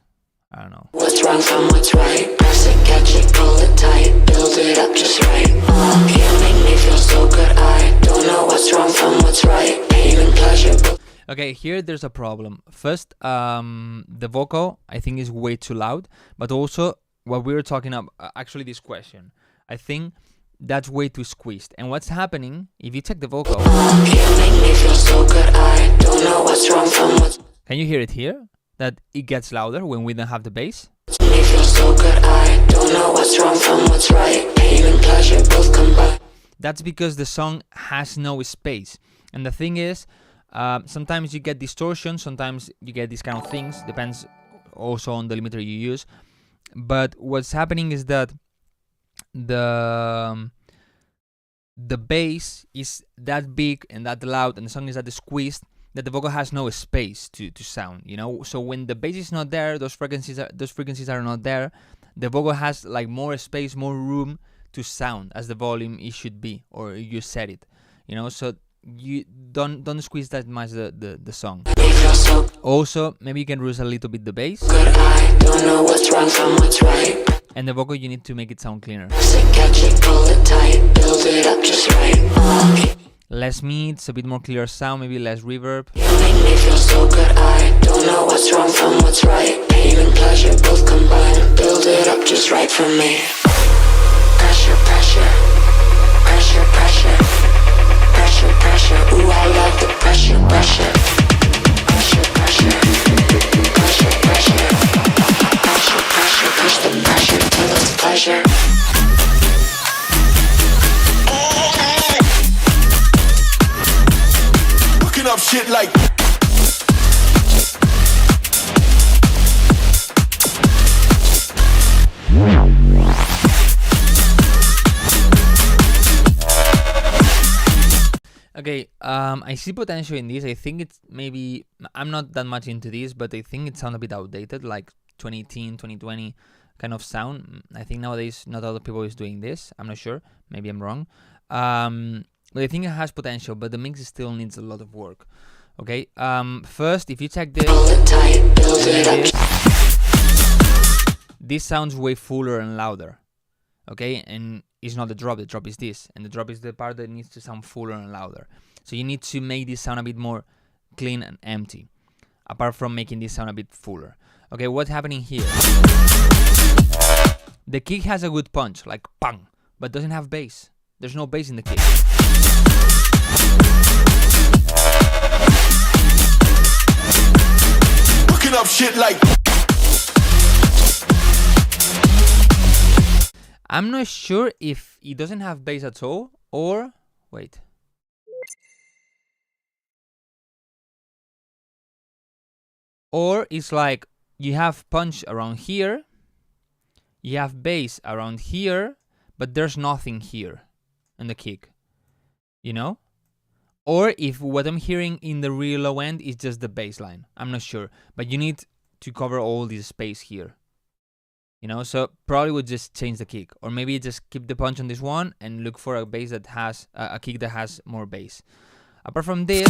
Speaker 2: I don't know.
Speaker 5: What's wrong from what's right? Press it, catch it, pull it tight, build it up just right. You make me feel so good. I don't know what's wrong from what's right. Pain and pleasure.
Speaker 2: Okay, here there's a problem. First, the vocal I think is way too loud, but also what we were talking about, actually this question, I think that's way too squeezed. And what's happening if you check the vocal?
Speaker 5: You make me feel so good. I don't know what's wrong from what's.
Speaker 2: Can you hear it here? That it gets louder when we don't have the bass.
Speaker 5: Me feel so good. I don't know what's wrong from what's right. Pain and pleasure both combine.
Speaker 2: That's because the song has no space. And the thing is, sometimes you get distortion, sometimes you get these kind of things. Depends also on the limiter you use. But what's happening is that the bass is that big and that loud, and the song is that squeezed, that the vocal has no space to sound, you know. So when the bass is not there, those frequencies are not there, the vocal has like more space, more room to sound as the volume it should be, or you set it, you know. So you don't squeeze that much the song. Also, maybe you can reduce a little bit the bass.
Speaker 5: Good. I don't know what's wrong from what's right.
Speaker 2: And the vocal, you need to make it sound cleaner.
Speaker 5: Press it, catch it, pull it tight, build it up just right.
Speaker 2: Less mids, a bit more clear sound, maybe less reverb.
Speaker 5: You make me feel so good. I don't know what's wrong from what's right. Pain and pleasure both combine, build it up just right for me. Pressure, pressure, pressure, pressure, pressure, pressure. Ooh, I love the pressure, pressure, pressure, pressure, pressure, pressure, pressure, pressure. Push the pressure till it's pleasure.
Speaker 4: Cooking up shit like.
Speaker 2: Okay, I see potential in this. I think it's maybe, I'm not that much into this, but I think it sounds a bit outdated, like 2018, 2020 kind of sound. I think nowadays not a lot of people is doing this. I'm not sure. Maybe I'm wrong. But I think it has potential, but the mix still needs a lot of work. Okay, first, if you check this, this sounds way fuller and louder. Okay, and it's not the drop is this, and the drop is the part that needs to sound fuller and louder. So you need to make this sound a bit more clean and empty, apart from making this sound a bit fuller. Okay, what's happening here? The kick has a good punch, like pang, but doesn't have bass. There's no bass in the kick.
Speaker 4: Cooking up shit like.
Speaker 2: I'm not sure if it doesn't have bass at all, or wait. Or it's like you have punch around here, you have bass around here, but there's nothing here in the kick, you know? Or if what I'm hearing in the real low end is just the bass line. I'm not sure, but you need to cover all this space here. You know, so probably would just change the kick, or maybe just keep the punch on this one and look for a bass that has a kick that has more bass. Apart from this,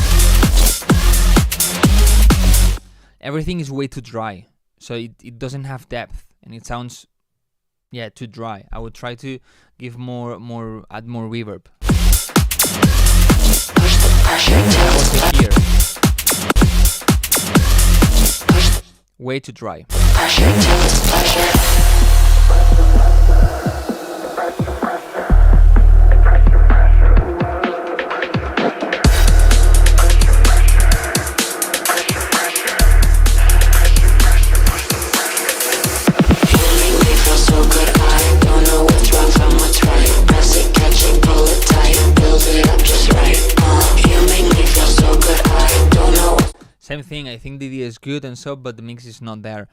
Speaker 2: everything is way too dry, so it doesn't have depth and it sounds, yeah, too dry. I would try to give add more reverb.
Speaker 5: Push the pressure till it's
Speaker 2: Here, way too dry.
Speaker 5: pressure till it's pleasure.
Speaker 2: Same thing, I think the idea is good and so, but the mix is not there.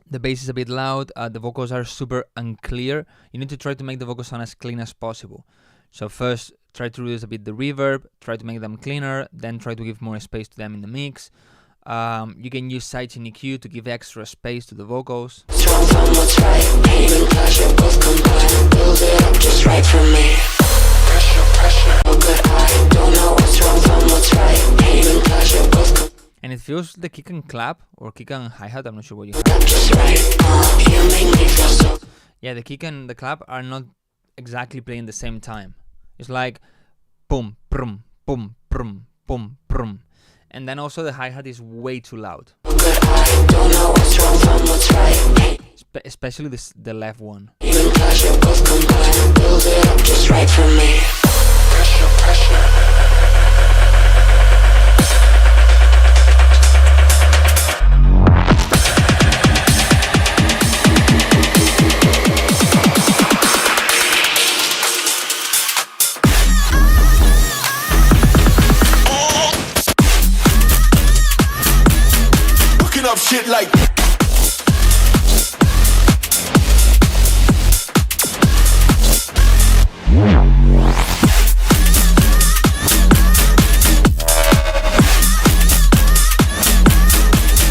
Speaker 2: The bass is a bit loud, the vocals are super unclear. You need to try to make the vocals sound as clean as possible. So first, try to reduce a bit the reverb, try to make them cleaner, then try to give more space to them in the mix. You can use sidechain EQ to give extra space to the vocals.
Speaker 5: Strong from what's right, pain and pleasure both combine, build it up just right for me. Pressure, pressure, oh good, I don't know what's wrong from what's right, pain and pleasure both combine.
Speaker 2: And it feels the kick and clap, or kick and hi-hat, I'm not sure what you have.
Speaker 5: Just right, you make me feel so.
Speaker 2: Yeah, the kick and the clap are not exactly playing the same time. It's like boom, brum, boom, brum, boom, brum. And then also the hi-hat is way too loud.
Speaker 5: Good, I don't know what's wrong from what's right.
Speaker 2: Especially the left one.
Speaker 5: Even pleasure both combine, build it up just right for me. Pressure, pressure.
Speaker 4: Up shit like.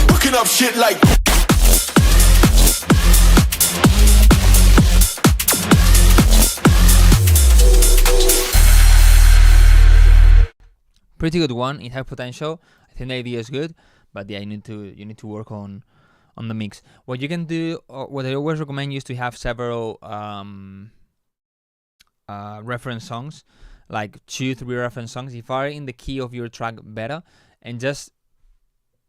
Speaker 4: Cooking up shit like.
Speaker 2: Pretty good one, it has potential. I think the idea is good. But yeah, you need to work on the mix. What you can do, what I always recommend, is to have several reference songs, like 2-3 reference songs. If are in the key of your track, better, and just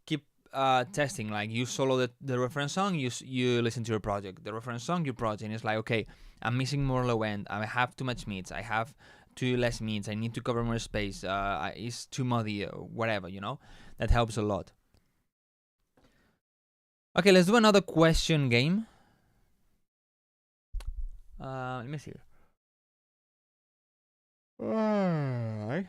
Speaker 2: keep testing. Like you solo the reference song, you listen to your project. The reference song, your project. And it's like, okay, I'm missing more low end. I have too much mids. I have too less mids. I need to cover more space. It's too muddy, whatever, you know. That helps a lot. Okay, let's do another question game. Let me see. Alright.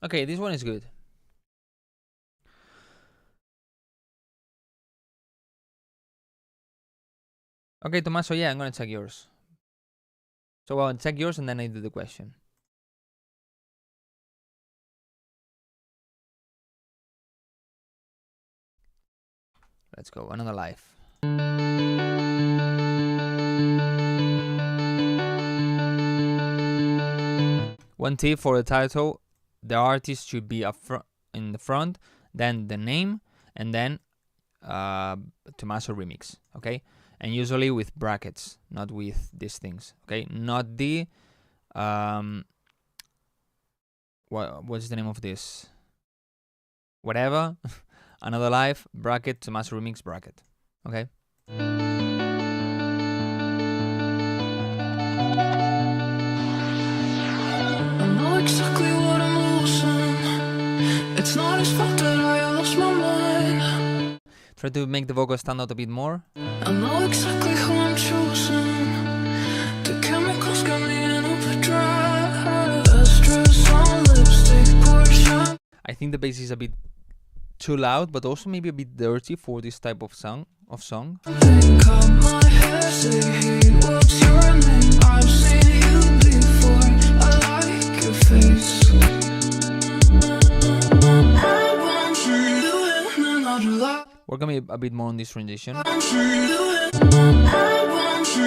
Speaker 2: Okay, this one is good. Okay, Tommaso, yeah, I'm gonna check yours. So I'll check yours and then I do the question. Let's go, another life. One tip for the title: the artist should be in the front, then the name, and then Tommaso remix. Okay, and usually with brackets, not with these things. Okay, not the what's the name of this? Whatever. Another life bracket, Tommaso remix bracket. Okay.
Speaker 6: Exactly what I'm losing. It's not his fault that I lost my mind.
Speaker 2: Try to make the vocal stand out a bit more.
Speaker 6: I know exactly who I'm choosing. The chemicals got me in overdrive. Estrus on lipstick, pour shine.
Speaker 2: I think the bass is a bit too loud, but also maybe a bit dirty for this type of song.
Speaker 6: Think of my hair, say, hey, what's your name? I've seen you before. I like your face. I want you in another life.
Speaker 2: Work on a bit more on this rendition.
Speaker 6: I want you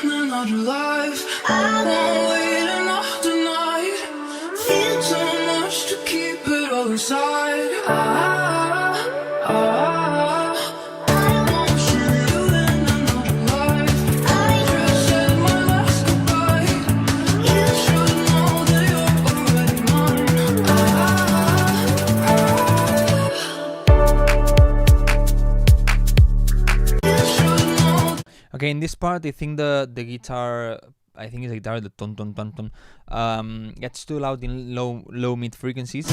Speaker 6: in another life. I won't wait another night. Feel so much to keep it all inside. I want you in another life. I just said my last goodbye. You should know that you're already mine. You should know.
Speaker 2: Okay, in this part, I think the guitar, I think it's a guitar, the ton ton ton ton, gets too loud in low mid frequencies.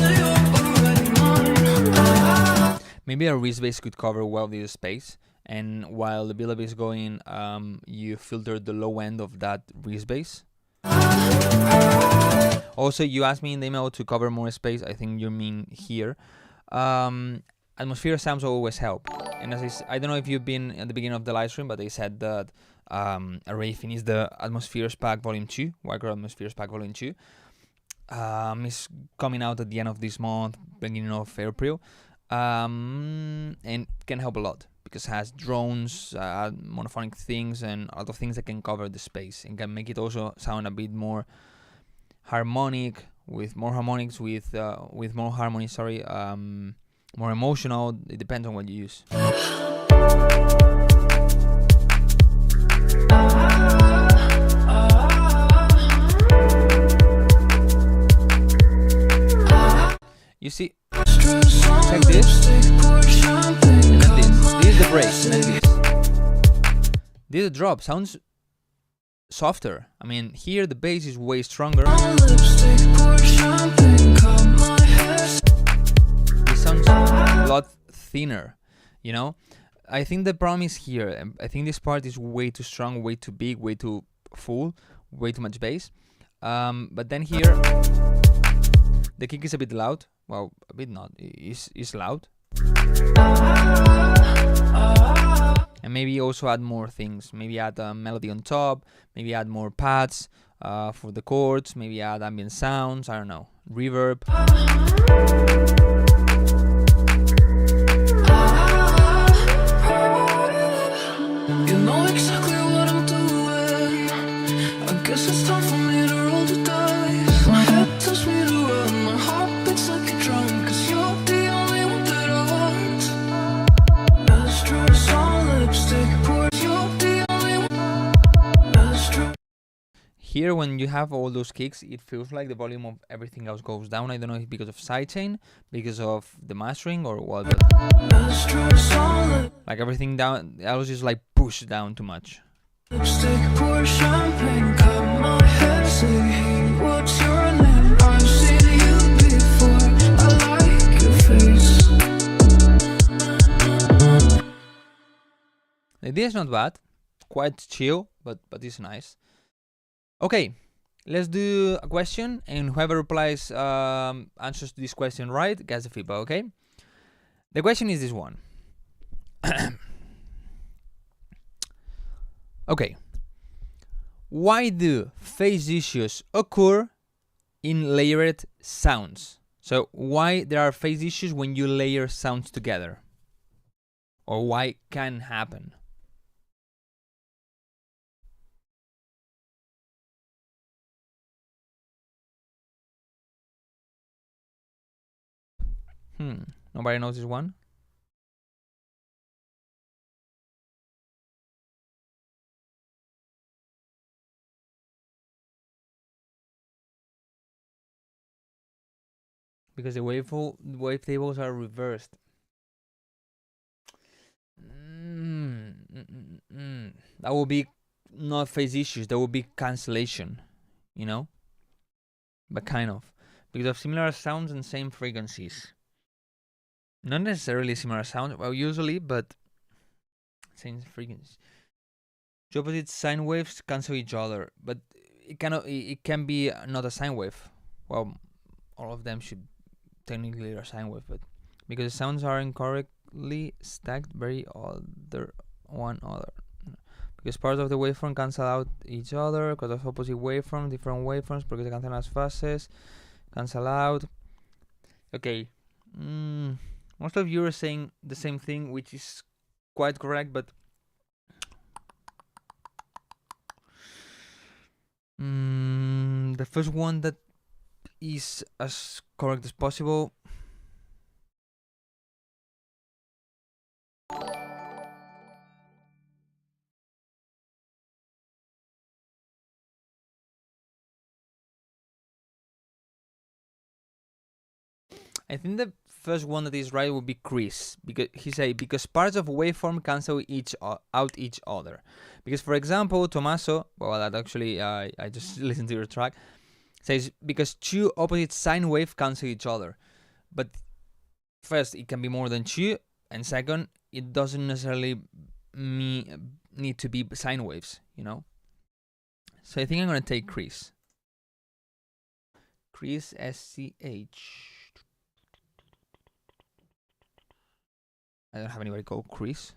Speaker 2: Maybe a wrist bass could cover well this space, and while the build-up is going, you filter the low end of that wrist bass. Also, you asked me in the email to cover more space. I think you mean here. Atmosphere sounds always help. And as I don't know if you've been at the beginning of the live stream, but they said that Array finished the Atmospheres Pack Volume 2, Wildcrow Atmospheres Pack Volume 2. It's coming out at the end of this month, beginning of April. And can help a lot because it has drones, monophonic things, and a lot of things that can cover the space and can make it also sound a bit more harmonic, with more harmonics, with more harmony. Sorry, more emotional. It depends on what you use. You see, check this, and then this. This is the break, and then this. This is the drop. Sounds softer. I mean, here the bass is way stronger. It sounds a lot thinner, you know? I think the problem is here. I think this part is way too strong, way too big, way too full, way too much bass. But then here, the kick is a bit loud. Well, a bit not. It's loud. And maybe also add more things. Maybe add a melody on top. Maybe add more pads for the chords. Maybe add ambient sounds. I don't know. Reverb.
Speaker 6: You know exactly what I'm doing.
Speaker 2: here when you have all those kicks, it feels like the volume of everything else goes down. I don't know if because of sidechain, because of the mastering, or what, but
Speaker 6: Astro solid
Speaker 2: like everything down else is like pushed down too much.
Speaker 6: lipstick, pour champagne, cut my hair, say hey, what's your name? I've seen you before. I like your face.
Speaker 2: The idea is not bad, quite chill, but it's nice. Okay, let's do a question, and whoever replies answers to this question right gets the feedback. Okay, the question is this one. Okay, why do phase issues occur in layered sounds? So why there are phase issues when you layer sounds together, or why can happen? Nobody knows this one? Because the wavetables are reversed. That will be not phase issues, that will be cancellation, you know? But kind of. Because of similar sounds and same frequencies. Not necessarily similar sounds, well, usually, but same frequencies. Two opposite sine waves cancel each other, but it can be not a sine wave. Well, all of them should technically a sine wave, but because the sounds are incorrectly stacked very other one other. Because parts of the waveform cancel out each other, because of opposite waveform, different waveforms, porque se cancelan las fases, cancel out. Okay. Most of you are saying the same thing, which is quite correct, but the first one that is as correct as possible. I think the first one that is right would be Chris, because he said because parts of waveform cancel out each other. Because for example, Tommaso, well, that actually I just listened to your track, says because two opposite sine wave cancel each other. But first, it can be more than two, and second, it doesn't necessarily need to be sine waves, you know. So I think I'm gonna take Chris. Chris SCH. I don't have anybody called Chris.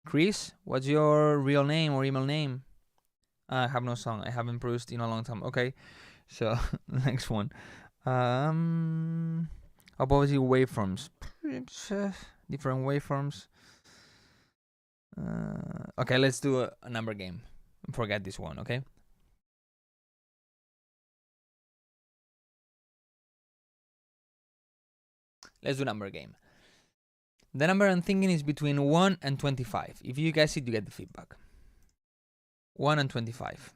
Speaker 2: Chris, what's your real name or email name? I have no song. I haven't produced in a long time. Okay, so next one. Opposite waveforms. Different waveforms. Okay, let's do a number game. Forget this one, okay? Let's do number game. The number I'm thinking is between 1 and 25. If you guess it, you get the feedback. 1 and 25.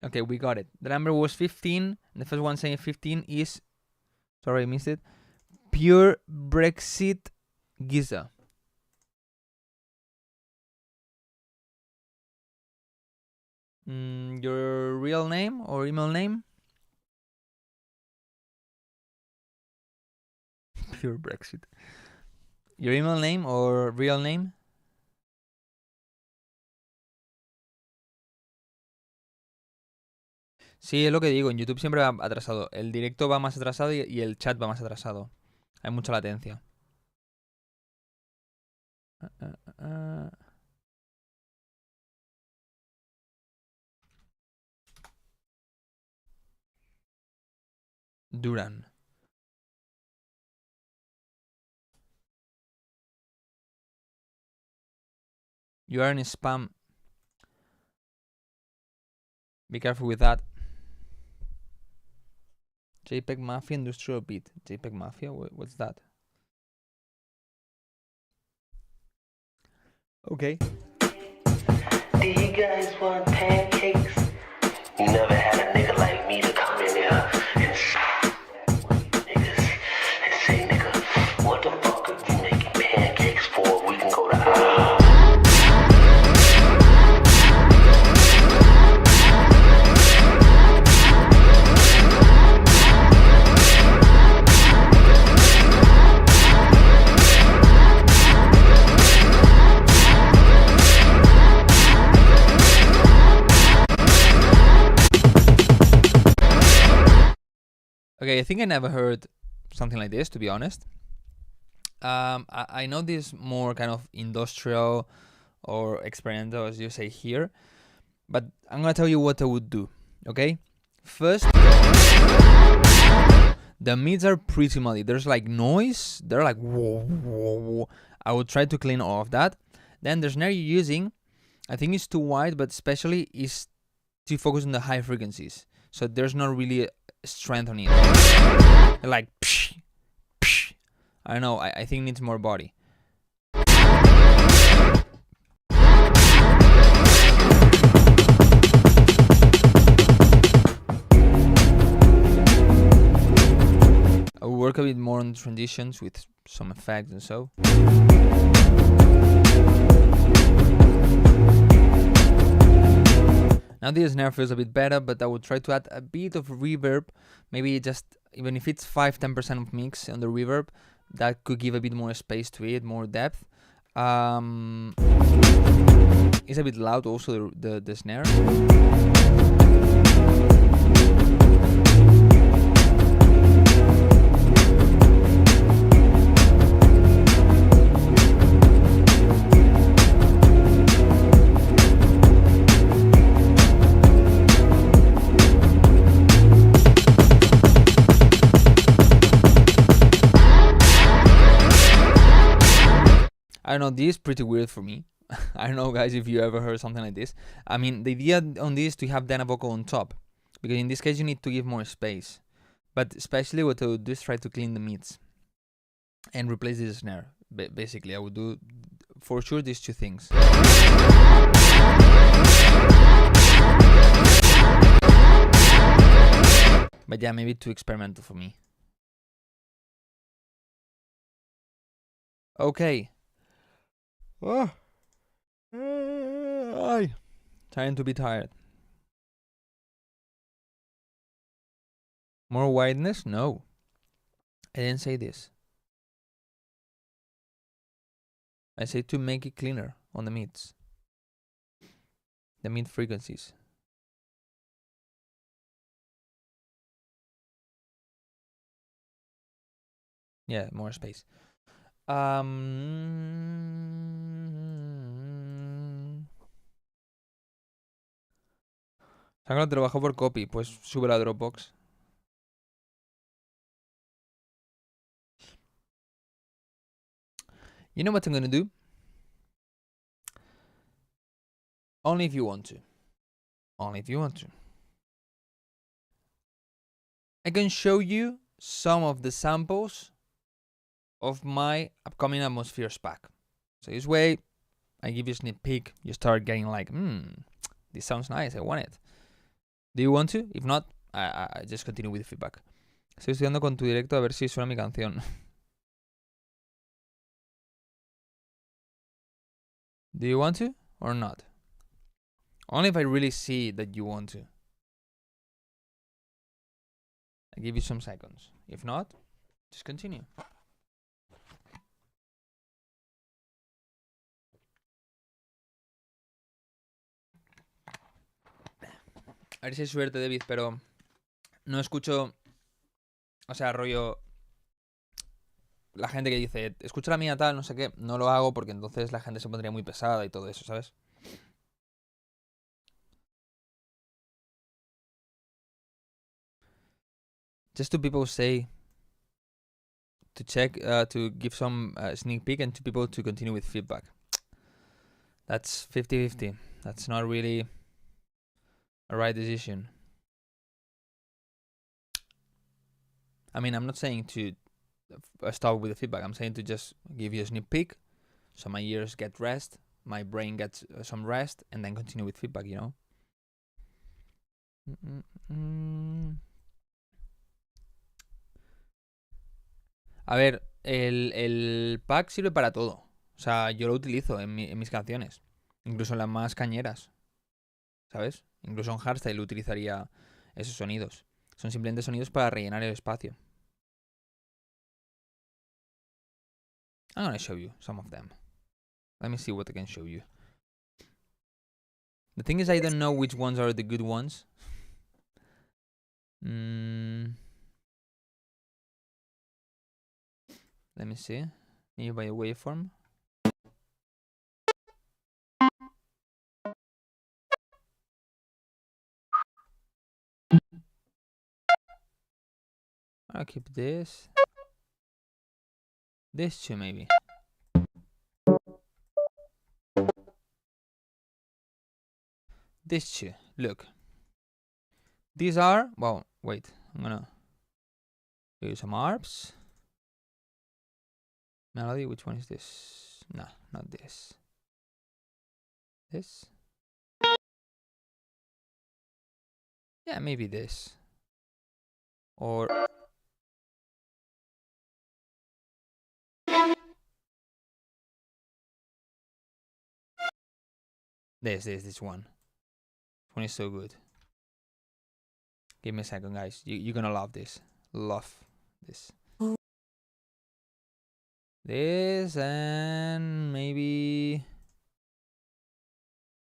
Speaker 2: Okay, we got it. The number was 15. The first one saying 15 is... Sorry, I missed it. Pure Brexit Giza. Your real name or email name? Pure Brexit. Your email name or real name? Sí, es lo que digo. En YouTube siempre va atrasado. El directo va más atrasado y el chat va más atrasado. Hay mucha latencia. Duran. You are in spam. Be careful with that. JPEG Mafia Industrial Beat. JPEG Mafia? What's that? Okay.
Speaker 7: Do you guys want pancakes? You never had a nigga like me to come in here and niggas and say, nigga, what the fuck are you making pancakes for? We can go to
Speaker 2: Okay, I think I never heard something like this, to be honest. I know this more kind of industrial or experimental, as you say here, but I'm gonna tell you what I would do. Okay, first, the mids are pretty muddy. There's like noise. They're like whoa, whoa, whoa. I would try to clean all of that. Then the snare you're using, I think it's too wide, but especially is to focus on the high frequencies. So there's not really strength on it. Like psh, psh. I don't know. I think it needs more body. I will work a bit more on the transitions with some effects and so. Now the snare feels a bit better, but I would try to add a bit of reverb. Maybe just, even if it's 5-10% of mix on the reverb, that could give a bit more space to it, more depth. It's a bit loud also, the snare. I don't know, this is pretty weird for me. I don't know, guys, if you ever heard something like this. I mean, the idea on this is to have then a vocal on top, because in this case you need to give more space. But especially what I would do is try to clean the mids and replace this snare. Basically, I would do for sure these two things. But yeah, maybe too experimental for me. Okay. Oh. Time to be tired. More wideness? No. I didn't say this. I say to make it cleaner on the mids. The mid frequencies. Yeah, more space. Sácalo, te lo bajo por copy, pues sube la Dropbox. You know what I'm gonna do? Only if you want to. Only if you want to. I can show you some of the samples of my upcoming Atmospheres pack. So this way, I give you a sneak peek. You start getting like, this sounds nice, I want it. Do you want to? If not, I just continue with the feedback. Estoy estudiando con tu directo a ver si suena mi canción. Do you want to or not? Only if I really see that you want to. I give you some seconds. If not, just continue. A ver si hay suerte, David, pero no escucho, o sea, rollo, la gente que dice, escucha la mía tal, no sé qué, no lo hago porque entonces la gente se pondría muy pesada y todo eso, ¿sabes? Just two people say to check, to give some sneak peek, and two people to continue with feedback. That's 50-50. That's not really a right decision. I mean, I'm not saying to stop with the feedback. I'm saying to just give you a sneak peek so my ears get rest my brain gets some rest, and then continue with feedback, you know. A ver, el pack sirve para todo. O sea, yo lo utilizo en mis canciones. Incluso en las más cañeras. ¿Sabes? Incluso en hardstyle utilizaría esos sonidos. Son simplemente sonidos para rellenar el espacio. I'm gonna show you some of them. Let me see what I can show you. The thing is, I don't know which ones are the good ones. Let me see. Nearby waveform. I'll keep this. This two maybe. This two. Look. These are, well, wait. I'm gonna do some arps. Melody, which one is this? No, not this. This? Yeah, maybe this. Or this one. This one is so good. Give me a second, guys. You're gonna love this. Love this. This and maybe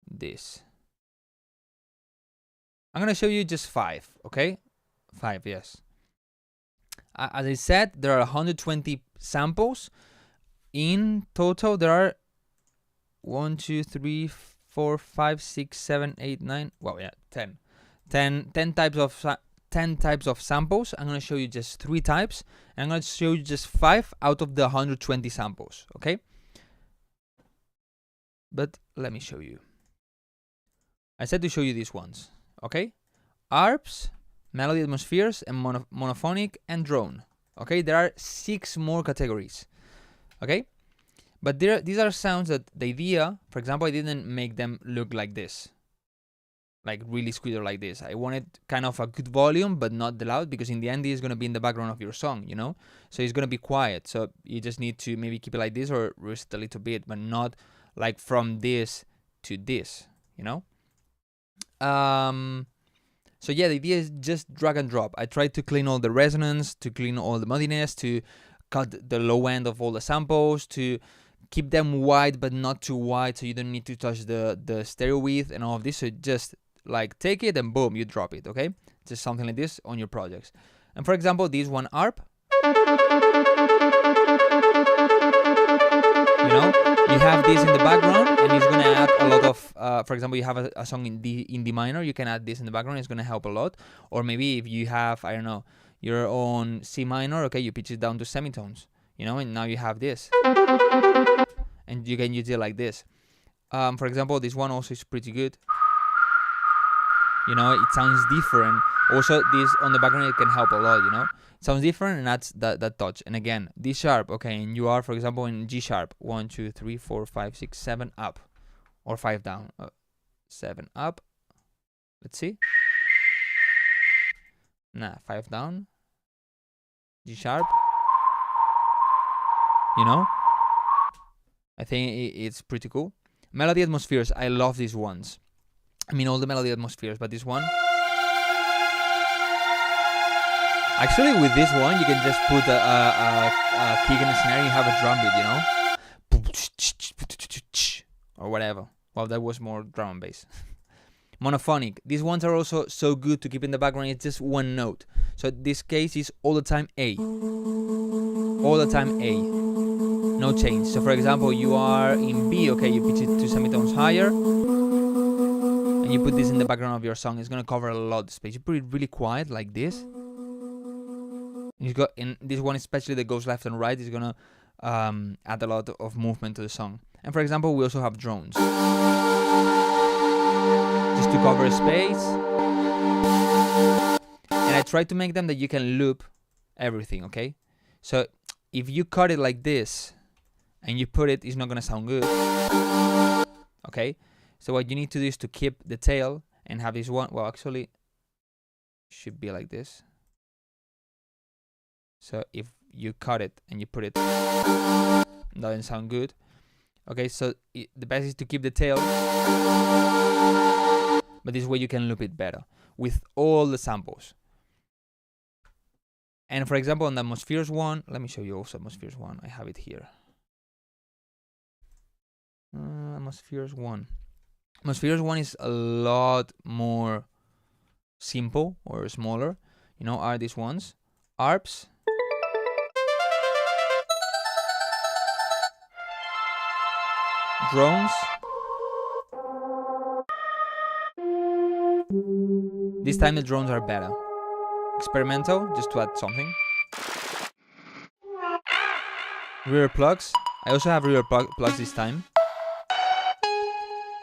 Speaker 2: this. I'm gonna show you just 5, okay? 5, yes. As I said, there are 120 samples. In total, there are 1, 2, 3, 4, 5, 6, 7, 8, 9. Well, yeah, 10. 10 types of samples. I'm gonna show you just 3 types, and I'm gonna show you just 5 out of the 120 samples, okay? But let me show you. I said to show you these ones, okay? ARPs, melody atmospheres, and monophonic and drone. Okay, there are 6 more categories. Okay, but these are sounds that the idea, for example, I didn't make them look like this, like really squealer like this. I wanted kind of a good volume, but not the loud, because in the end, it's gonna be in the background of your song, you know. So it's gonna be quiet. So you just need to maybe keep it like this or raise it a little bit, but not like from this to this, you know. So yeah, the idea is just drag and drop. I tried to clean all the resonance, to clean all the muddiness, to cut the low end of all the samples, to keep them wide but not too wide, so you don't need to touch the stereo width and all of this. So just like take it and boom, you drop it, okay? Just something like this on your projects. And for example, this one ARP, you know, you have this in the background, and it's gonna add a lot of, for example, you have a song in D minor, you can add this in the background, it's gonna help a lot. Or maybe if you have, I don't know, your own C minor, okay, you pitch it down to semitones, you know, and now you have this, and you can use it like this. For example, this one also is pretty good. You know, it sounds different. Also, this on the background, it can help a lot, you know. It sounds different, and that's that touch. And again, D sharp, okay, and you are, for example, in G sharp. 1, 2, 3, 4, 5, 6, 7 up. Or 5 down. 7 up. Let's see. Nah, 5 down. G sharp. You know? I think it's pretty cool. Melody atmospheres, I love these ones. I mean, all the melody atmospheres, but this one. Actually, with this one, you can just put a kick in a snare and you have a drum beat, you know? Or whatever. Well, that was more drum and bass. Monophonic. These ones are also so good to keep in the background. It's just one note. So this case is all the time A. All the time A. No change. So for example, you are in B, okay, you pitch it 2 semitones higher. And you put this in the background of your song. It's going to cover a lot of space. You put it really quiet like this. You got in this one, especially that goes left and right, is gonna add a lot of movement to the song. And for example, we also have drones, just to cover space. And I try to make them that you can loop everything. Okay, so if you cut it like this and you put it, it's not gonna sound good. Okay, so what you need to do is to keep the tail and have this one. Well, actually, should be like this. So if you cut it and you put it, doesn't sound good. Okay, so the best is to keep the tail, but this way you can loop it better with all the samples. And for example, on the Atmospheres one, let me show you also Atmospheres one. I have it here. Atmospheres one. Atmospheres one is a lot more simple or smaller. You know, are these ones? ARPs. Drones. This time the drones are better. Experimental, just to add something. Rear plugs. I also have rear plugs this time.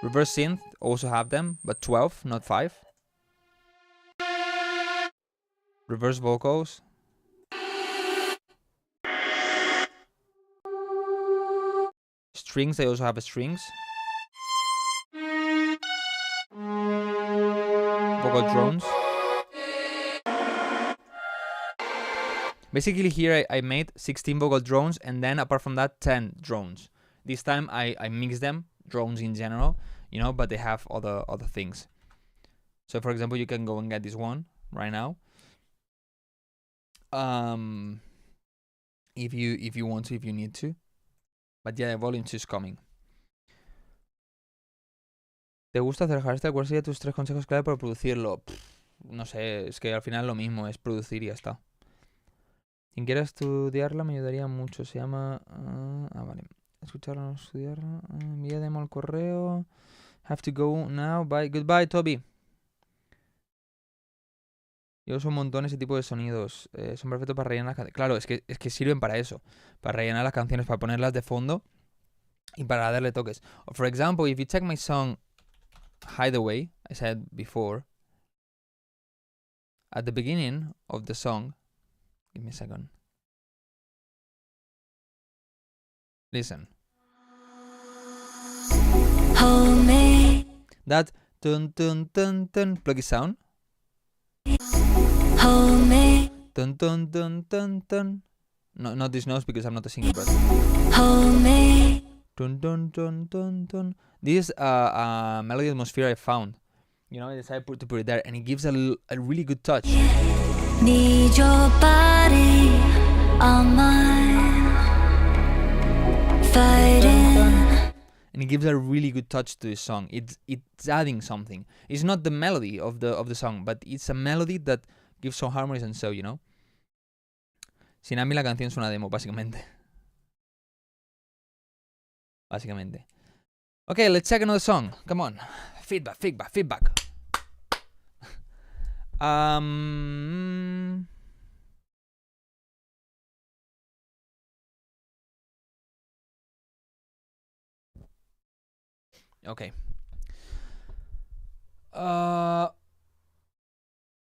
Speaker 2: Reverse synth, also have them, but 12, not 5. Reverse vocals. Strings, I also have strings. Vocal drones. Basically here I made 16 vocal drones, and then apart from that 10 drones. This time I mix them, drones in general, you know, but they have other things. So for example, you can go and get this one right now. If you want to, if you need to. But yeah, volume 2 is coming. ¿Te gusta hacer hardstyle? ¿Cuáles serían tus 3 consejos clave para producirlo? No sé, es que al final lo mismo, es producir y ya está. Quien quiera estudiarla me ayudaría mucho. Se llama... vale. Escucharla, no estudiarla. Envía demo al correo. Have to go now. Bye. Goodbye, Toby. Yo uso un montón ese tipo de sonidos. Son perfectos para rellenar las canciones. Claro, es que sirven para eso. Para rellenar las canciones, para ponerlas de fondo y para darle toques. For example, if you check my song Hideaway, I said before, at the beginning of the song, give me a second. Listen.
Speaker 3: Hold me,
Speaker 2: That dun dun dun dun pluggy sound.
Speaker 3: hold me,
Speaker 2: Dun dun dun dun dun. No, not these notes because I'm not a singer, but
Speaker 3: hold me.
Speaker 2: dun dun dun dun dun. This is a melody atmosphere I found. You know, I decided to put it there, and it gives a really good touch.
Speaker 3: Need your body on mine. Fighting.
Speaker 2: And it gives a really good touch to the song. It's adding something. It's not the melody of the song, but it's a melody that gives some harmonies and so, you know. Sin a mí la canción es una demo, básicamente. Básicamente. Okay, let's check another song. Come on. Feedback. Okay.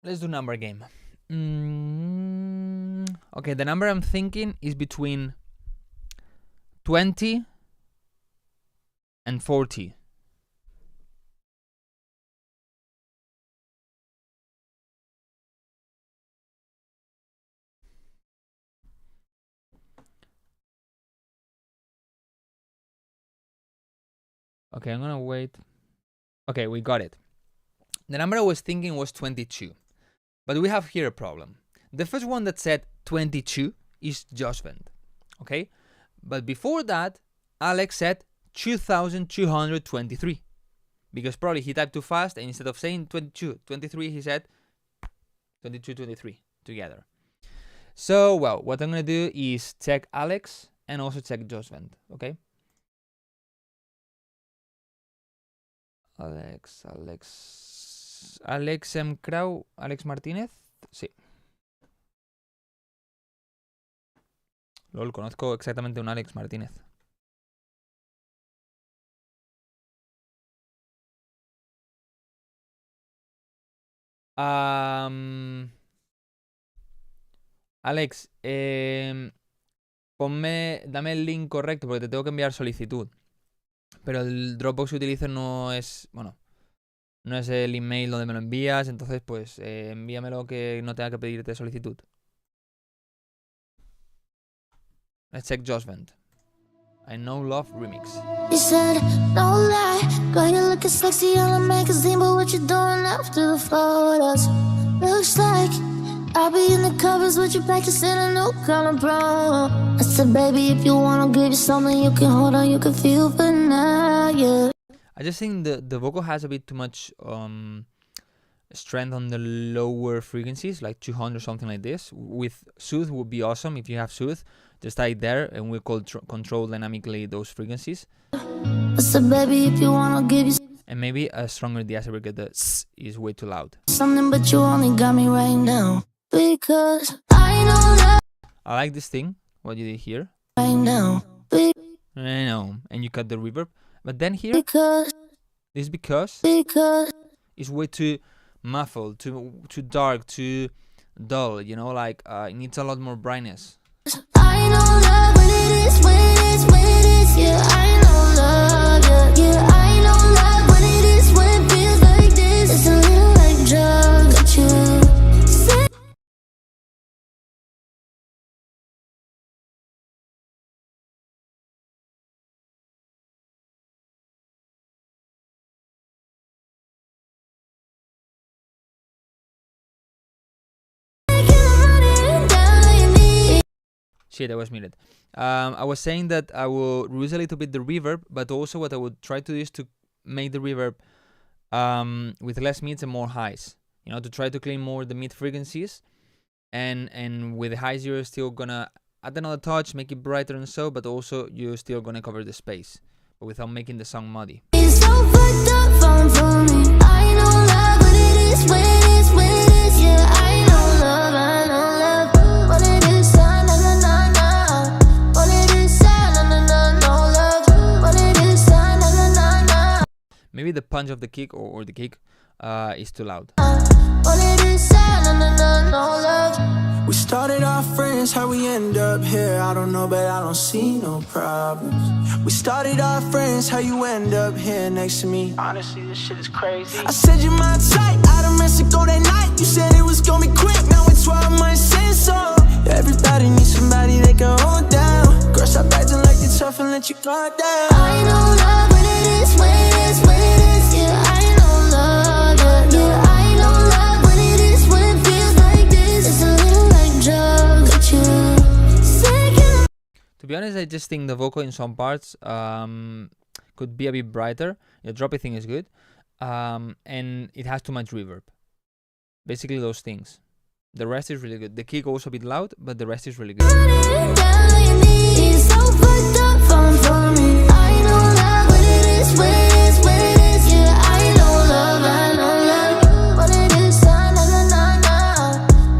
Speaker 2: Let's do number game. Okay, the number I'm thinking is between 20 and 40. Okay, I'm gonna wait. Okay, we got it. The number I was thinking was 22. But we have here a problem. The first one that said 22 is Josvent. Okay? But before that, Alex said 2223. Because probably he typed too fast, and instead of saying 22, 23, he said 22, 23 together. So, well, what I'm gonna do is check Alex and also check Josvent. Okay? Alex M. Crow, Alex Martínez, sí. LOL, conozco exactamente un Alex Martínez. Alex, dame el link correcto porque te tengo que enviar solicitud. pero el Dropbox que utilizo no es, bueno, no es el email donde me lo envías, entonces pues envíamelo que no tenga que pedirte solicitud. Let's check Judgment. I Know Love Remix.
Speaker 3: You said, no lie, girl, you looking sexy on the magazine, but what you doing after the photos? Looks like I'll be in the covers with you practicing a new kind of brown. I said, baby, if you wanna give you something you can hold on, you can feel for now, yeah.
Speaker 2: I just think the vocal has a bit too much strength on the lower frequencies, like 200 something like this. With Soothe would be awesome if you have Soothe. Just stay there and we'll control dynamically those frequencies.
Speaker 3: I said, baby, if you wanna give you
Speaker 2: And maybe a stronger diaster because the s is way too loud.
Speaker 3: something, but you only got me right now. Because I know that
Speaker 2: I like this thing, what you did here.
Speaker 3: right now.
Speaker 2: I know, and you cut the reverb. But then here,
Speaker 3: Because
Speaker 2: because it's way too muffled, too dark, too dull, you know, like it needs a lot more brightness.
Speaker 3: I know love when it is, yeah, I know love, yeah, I know love when it is, when it feels like this. It's a little like drugs, but you say running down your knees.
Speaker 2: Shit, I was muted. I was saying that I will reduce a little bit the reverb, but also what I would try to do is to make the reverb with less mids and more highs. You know, to try to clean more the mid frequencies, and with the highs you're still gonna add another touch, make it brighter and so, but also you're still gonna cover the space, but without making the song muddy.
Speaker 3: It's so fucked up, falling for me. I know love when it is, yeah, I know love, when it is, na na na na, when it is, na na na, no love, when it is, na na na na,
Speaker 2: Maybe the punch of the kick or the kick is too loud.
Speaker 3: when it is, na na na, no love.
Speaker 8: We started off friends, how we end up here, I don't know, but I don't see no problems. We started off friends, how you end up here next to me.
Speaker 7: Honestly, this shit is crazy.
Speaker 8: I said you're my type, out of Mexico that night. You said it was gonna be quick, now it's 12 months in, so everybody needs somebody they can hold down. Girl, stop acting like you're tough and let you guard down.
Speaker 3: I know love when it is, yeah, I know love, yeah, I know love when it is, when it feels like this. It's a little like drugs, but you say
Speaker 2: To be honest, I just think the vocal in some parts could be a bit brighter. The droppy thing is good, and it has too much reverb. Basically those things. The rest is really good. The kick also a bit loud, but the rest is really good.
Speaker 3: running down your knees. So fucked up, falling for me. I know love when it is, yeah, I know love, when it is, na na na na,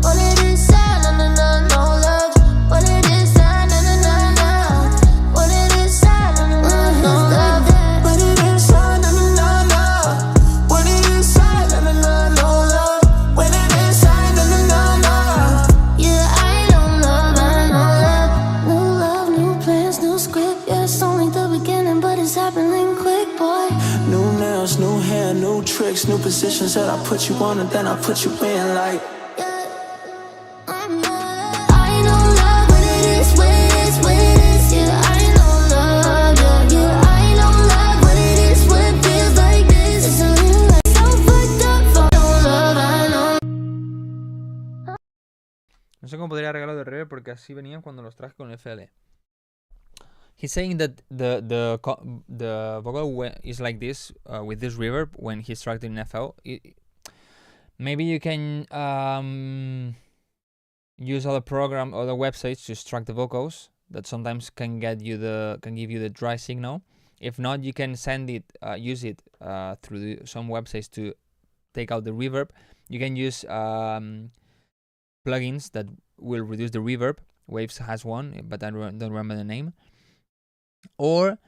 Speaker 3: when it is, na na na, no love, when it is, na na na na, when it is, na na na, no love,
Speaker 8: When it is, na na na na, when it is, na na na, no love, when it is, na na na na.
Speaker 3: yeah, I know love, new love, new plans, new script, yeah, it's only the beginning, but it's happening quick, boy.
Speaker 8: New nails, new hair, new tricks, new positions that I put you on and then I put you in like.
Speaker 3: I know love when it is, yeah, I know love, yeah, I know love when it is, when it feels like this. It's a little like so fucked up, for no love, I know.
Speaker 2: No sé cómo podría arreglarlo de reverb porque así venían cuando los traje con FL. He's saying that the vocal is like this with this reverb when he's tracked in FL. Maybe you can use other websites to extract the vocals that sometimes can give you the dry signal. If not, you can use it through some websites to take out the reverb. You can use plugins that will reduce the reverb. Waves has one, but I don't remember the name. Or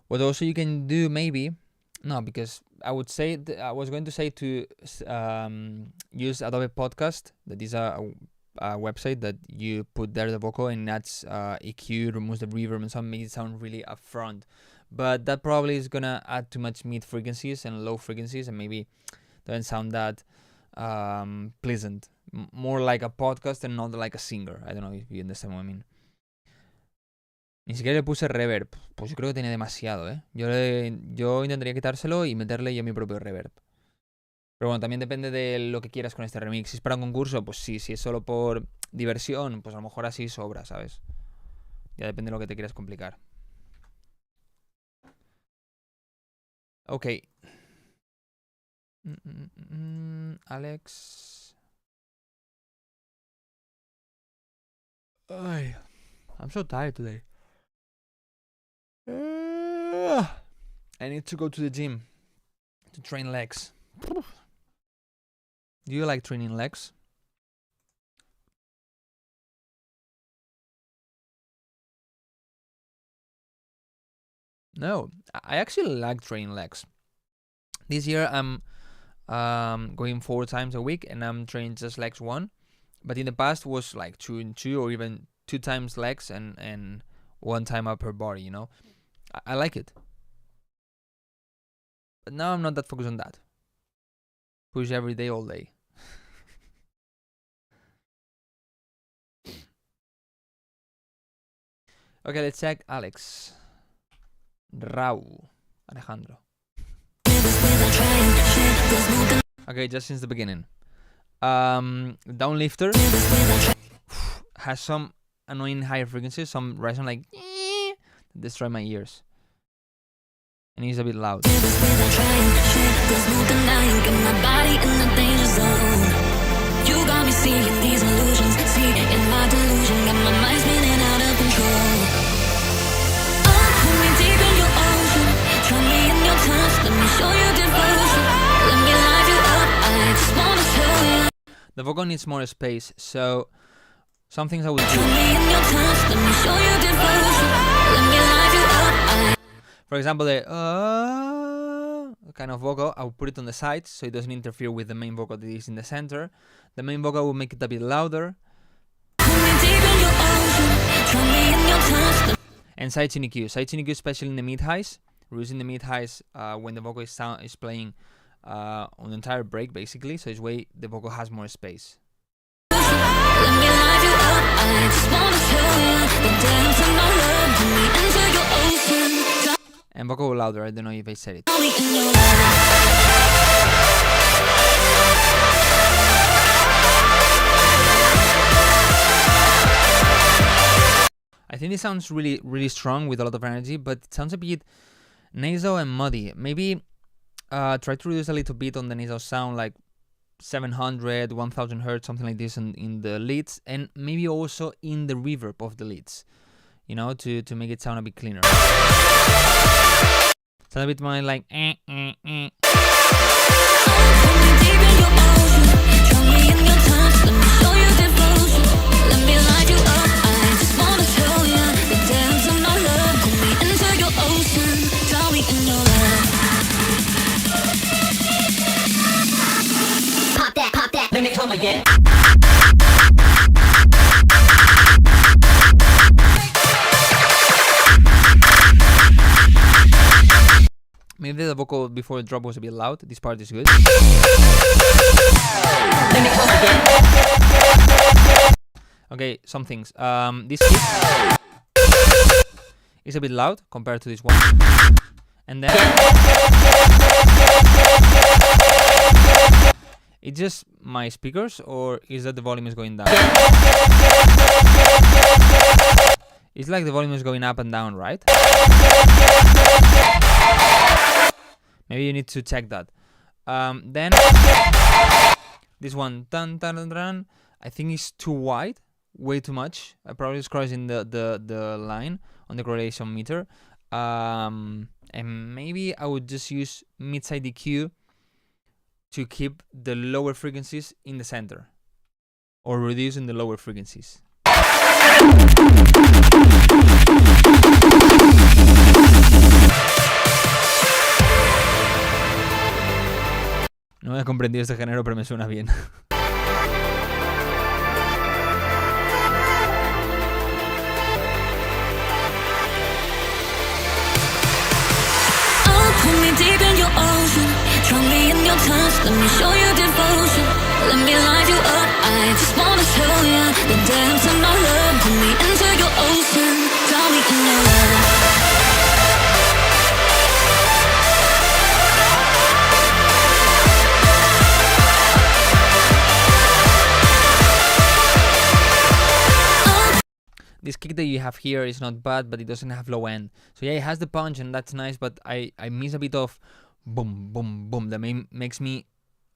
Speaker 2: what also you can do, because I was going to say to use Adobe Podcast. That is a website that you put there the vocal and that's EQ, removes the reverb and some makes it sound really upfront. but that probably is gonna add too much mid frequencies and low frequencies, and maybe doesn't sound that pleasant. More like a podcast and not like a singer. I don't know if you understand what I mean. Ni siquiera le puse reverb. Pues yo creo que tiene demasiado, ¿eh? Yo intentaría quitárselo y meterle yo mi propio reverb. Pero bueno, también depende de lo que quieras con este remix. Si es para un concurso, pues sí. Si es solo por diversión, pues a lo mejor así sobra, ¿sabes? Ya depende de lo que te quieras complicar. Ok. Alex. Ay, I'm so tired today. I need to go to the gym to train legs. Do you like training legs? No, I actually like training legs. This year I'm going 4 times a week and I'm training just legs 1. But in the past was like 2 and 2 or even 2 times legs and 1 time upper body, you know. I like it. But now I'm not that focused on that. Push every day, all day. Okay, let's check Alex. Rau. Alejandro. Okay, just since the beginning. Downlifter has some annoying higher frequencies, some resonate like destroy my ears. And he's a bit loud.
Speaker 3: You got me seeing these illusions, see in my delusion, got my mind spinning out of control. Oh, put me deep in your ocean, drown me in your touch, let me show you devotion, let me light you up, I just wanna show you.
Speaker 2: The vocal needs more space, so some things I would
Speaker 3: Drown
Speaker 2: do.
Speaker 3: me in your touch, let me show you devotion, let me light you up,
Speaker 2: For example, the kind of vocal, I will put it on the sides so it doesn't interfere with the main vocal that is in the center. The main vocal will make it a bit louder.
Speaker 3: Put me deep in your ocean, drown me in your touch.
Speaker 2: And side tuning EQ. Side tuning EQ, especially in the mid highs. We're using the mid highs when the vocal is playing on the entire break, basically. So it's way the vocal has more space.
Speaker 3: Let me light you up, I just wanna show you the dance of my love, put me into your ocean,
Speaker 2: And vocal louder, I don't know if I said it.
Speaker 3: drown me in your love.
Speaker 2: I think it sounds really, really strong with a lot of energy, but it sounds a bit nasal and muddy. Maybe try to reduce a little bit on the nasal sound, like 700, 1000 hertz, something like this in the leads, and maybe also in the reverb of the leads, you know, to make it sound a bit cleaner. Sound a bit more like
Speaker 3: Put me deep in your ocean, drown me in your touch, let me show you devotion, let me light you up, I just wanna show you the dance of my love, put me into your ocean, drown me in your love. Pop that, let me come again.
Speaker 2: maybe the vocal before the drop was a bit loud. This part is good.
Speaker 3: Let me come again.
Speaker 2: Okay, some things. This hit is a bit loud compared to this one. And then it's just my speakers, or is that the volume is going down? It's like the volume is going up and down, right? Maybe you need to check that. Then this one, dun, dun, dun, dun, I think it's too wide, way too much. I probably is crossing the line on the correlation meter. And maybe I would just use mid-side EQ to keep the lower frequencies in the center, or reducing the lower frequencies. No he comprendido este género, pero me suena bien.
Speaker 3: touch, let me show you devotion. Let me light you up, I just wanna show you the depths of my love. Pull me into your ocean, drown me in your love.
Speaker 2: This kick that you have here is not bad, but it doesn't have low end. So yeah, it has the punch and that's nice, but I miss a bit of boom, boom, boom that makes me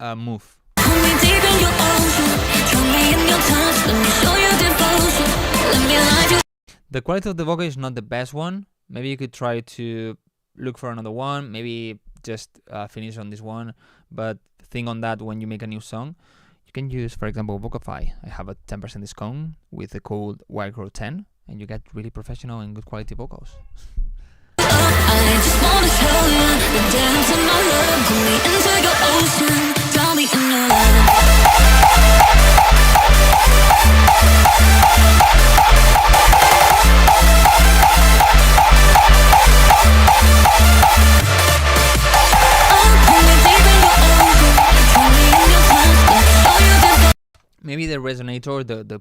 Speaker 2: move.
Speaker 3: Pull me deep in your ocean, drown me in your touch, let me show you devotion. Let me light you.
Speaker 2: The quality of the vocal is not the best one. Maybe you could try to look for another one. Maybe just finish on this one. But think on that when you make a new song. You can use, for example, Vocify. I have a 10% discount with the code Wildcrow 10, and you get really professional and good quality vocals.
Speaker 3: I just wanna show you the depths of my love. Pull me into your ocean, drown me in your love. Pull me deep in your ocean, drown me in your touch, let me show you devotion.
Speaker 2: Maybe the resonator, the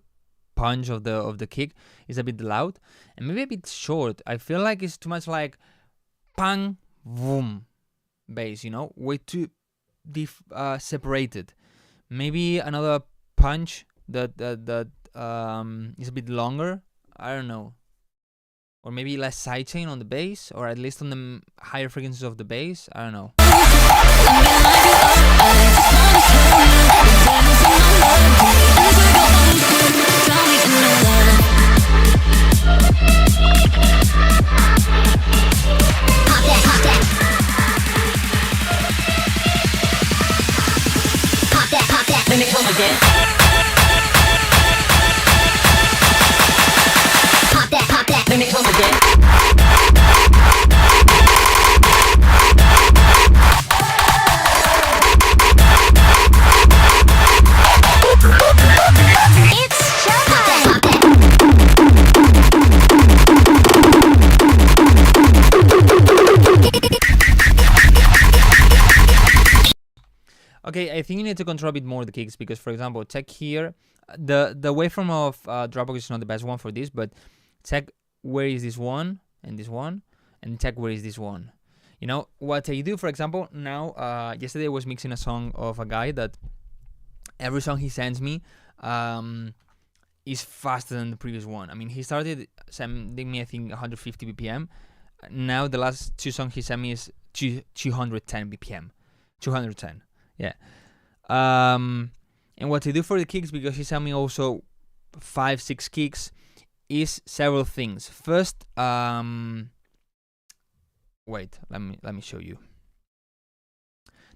Speaker 2: punch of the kick is a bit loud and maybe a bit short. I feel like it's too much like pang, boom bass, you know, way too separated. Maybe another punch that is a bit longer. I don't know. Or maybe less sidechain on the bass, or at least on the higher frequencies of the bass. I don't know.
Speaker 3: Let me come again. Pop that, let me come again. It's showtime.
Speaker 2: Okay, I think you need to control a bit more the kicks because, for example, check here. The waveform of Dropbox is not the best one for this, but check where is this one, and check where is this one. You know, what I do, for example, now, yesterday I was mixing a song of a guy that every song he sends me is faster than the previous one. I mean, he started sending me, I think, 150 BPM. Now the last two songs he sent me is 210 BPM. 210. Yeah. And what I do for the kicks, because he sent me also 5-6 kicks, is several things. First, wait, let me show you.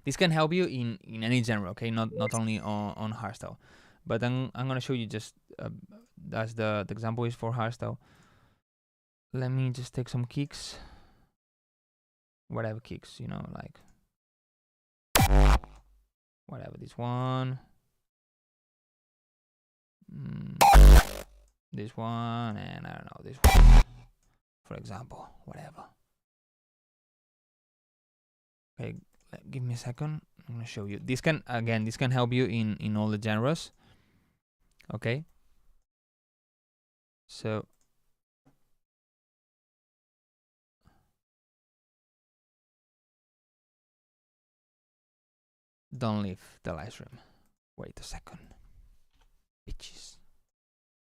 Speaker 2: This can help you in any genre, okay? Not only on hardstyle. But I'm gonna show you just as the example is for hardstyle. Let me just take some kicks. Whatever kicks, you know, like whatever, this one, this one, and I don't know, this one, for example, whatever. Okay, give me a second. I'm gonna show you. This can help you in all the genres. Okay. So don't leave the live stream. Wait a second. Bitches.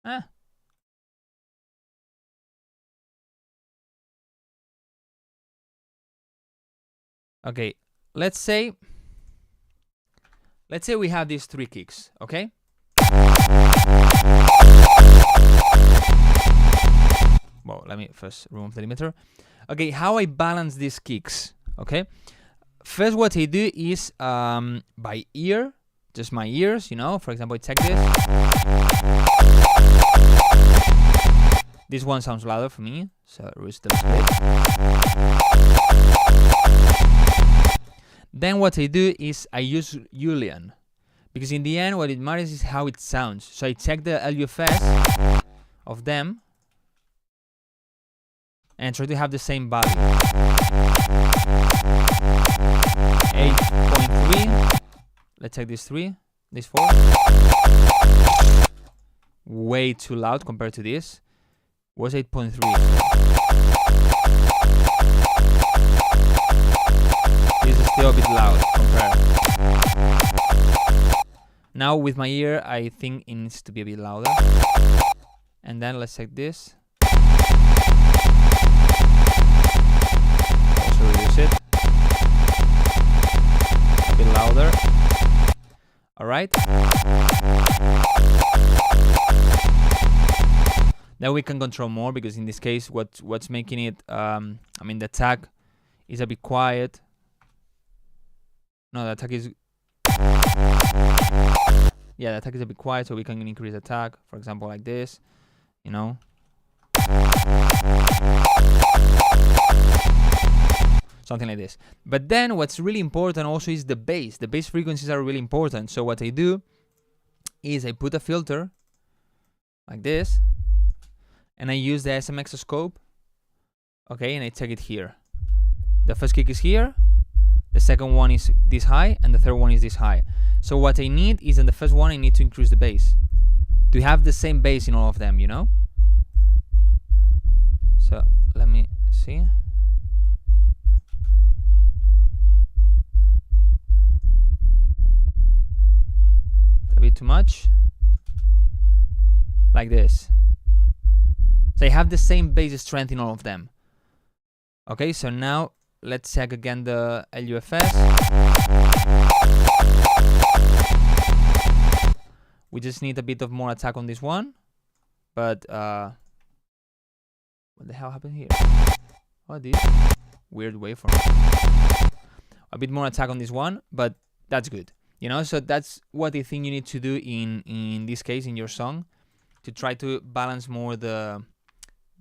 Speaker 2: Ah. Okay, let's say we have these 3 kicks, okay? Well, let me first remove the limiter. Okay, how I balance these kicks, okay? First, what I do is by ear, just my ears, you know. For example, check this. This one sounds louder for me, so reduce the split. Then what I do is I use Julian, because in the end, what it matters is how it sounds. So I check the LUFS of them and try to have the same value. 8.3 Let's take these 3, these 4. Way too loud compared to this. Was 8.3. This is still a bit loud compared. Now with my ear, I think it needs to be a bit louder. And then let's take this. Also reduce it. A bit louder. Alright. Then we can control more, because in this case what's making it I mean the attack is a bit quiet. No, the attack is the attack is a bit quiet, so we can increase attack, for example like this, you know. Something like this. But then what's really important also is the bass. The bass frequencies are really important. So what I do is I put a filter like this, and I use the SMX scope, okay, and I take it here. The first kick is here, the second one is this high, and the third one is this high. So what I need is in the first one I need to increase the bass to have the same bass in all of them, you know. So let me see. A bit too much. Like this. So I have the same bass strength in all of them. Okay, so now let's check again the LUFS. We just need a bit of more attack on this one. But what the hell happened here? Oh, this weird waveform. A bit more attack on this one, but that's good. You know, so that's what I think you need to do in this case, in your song, to try to balance more the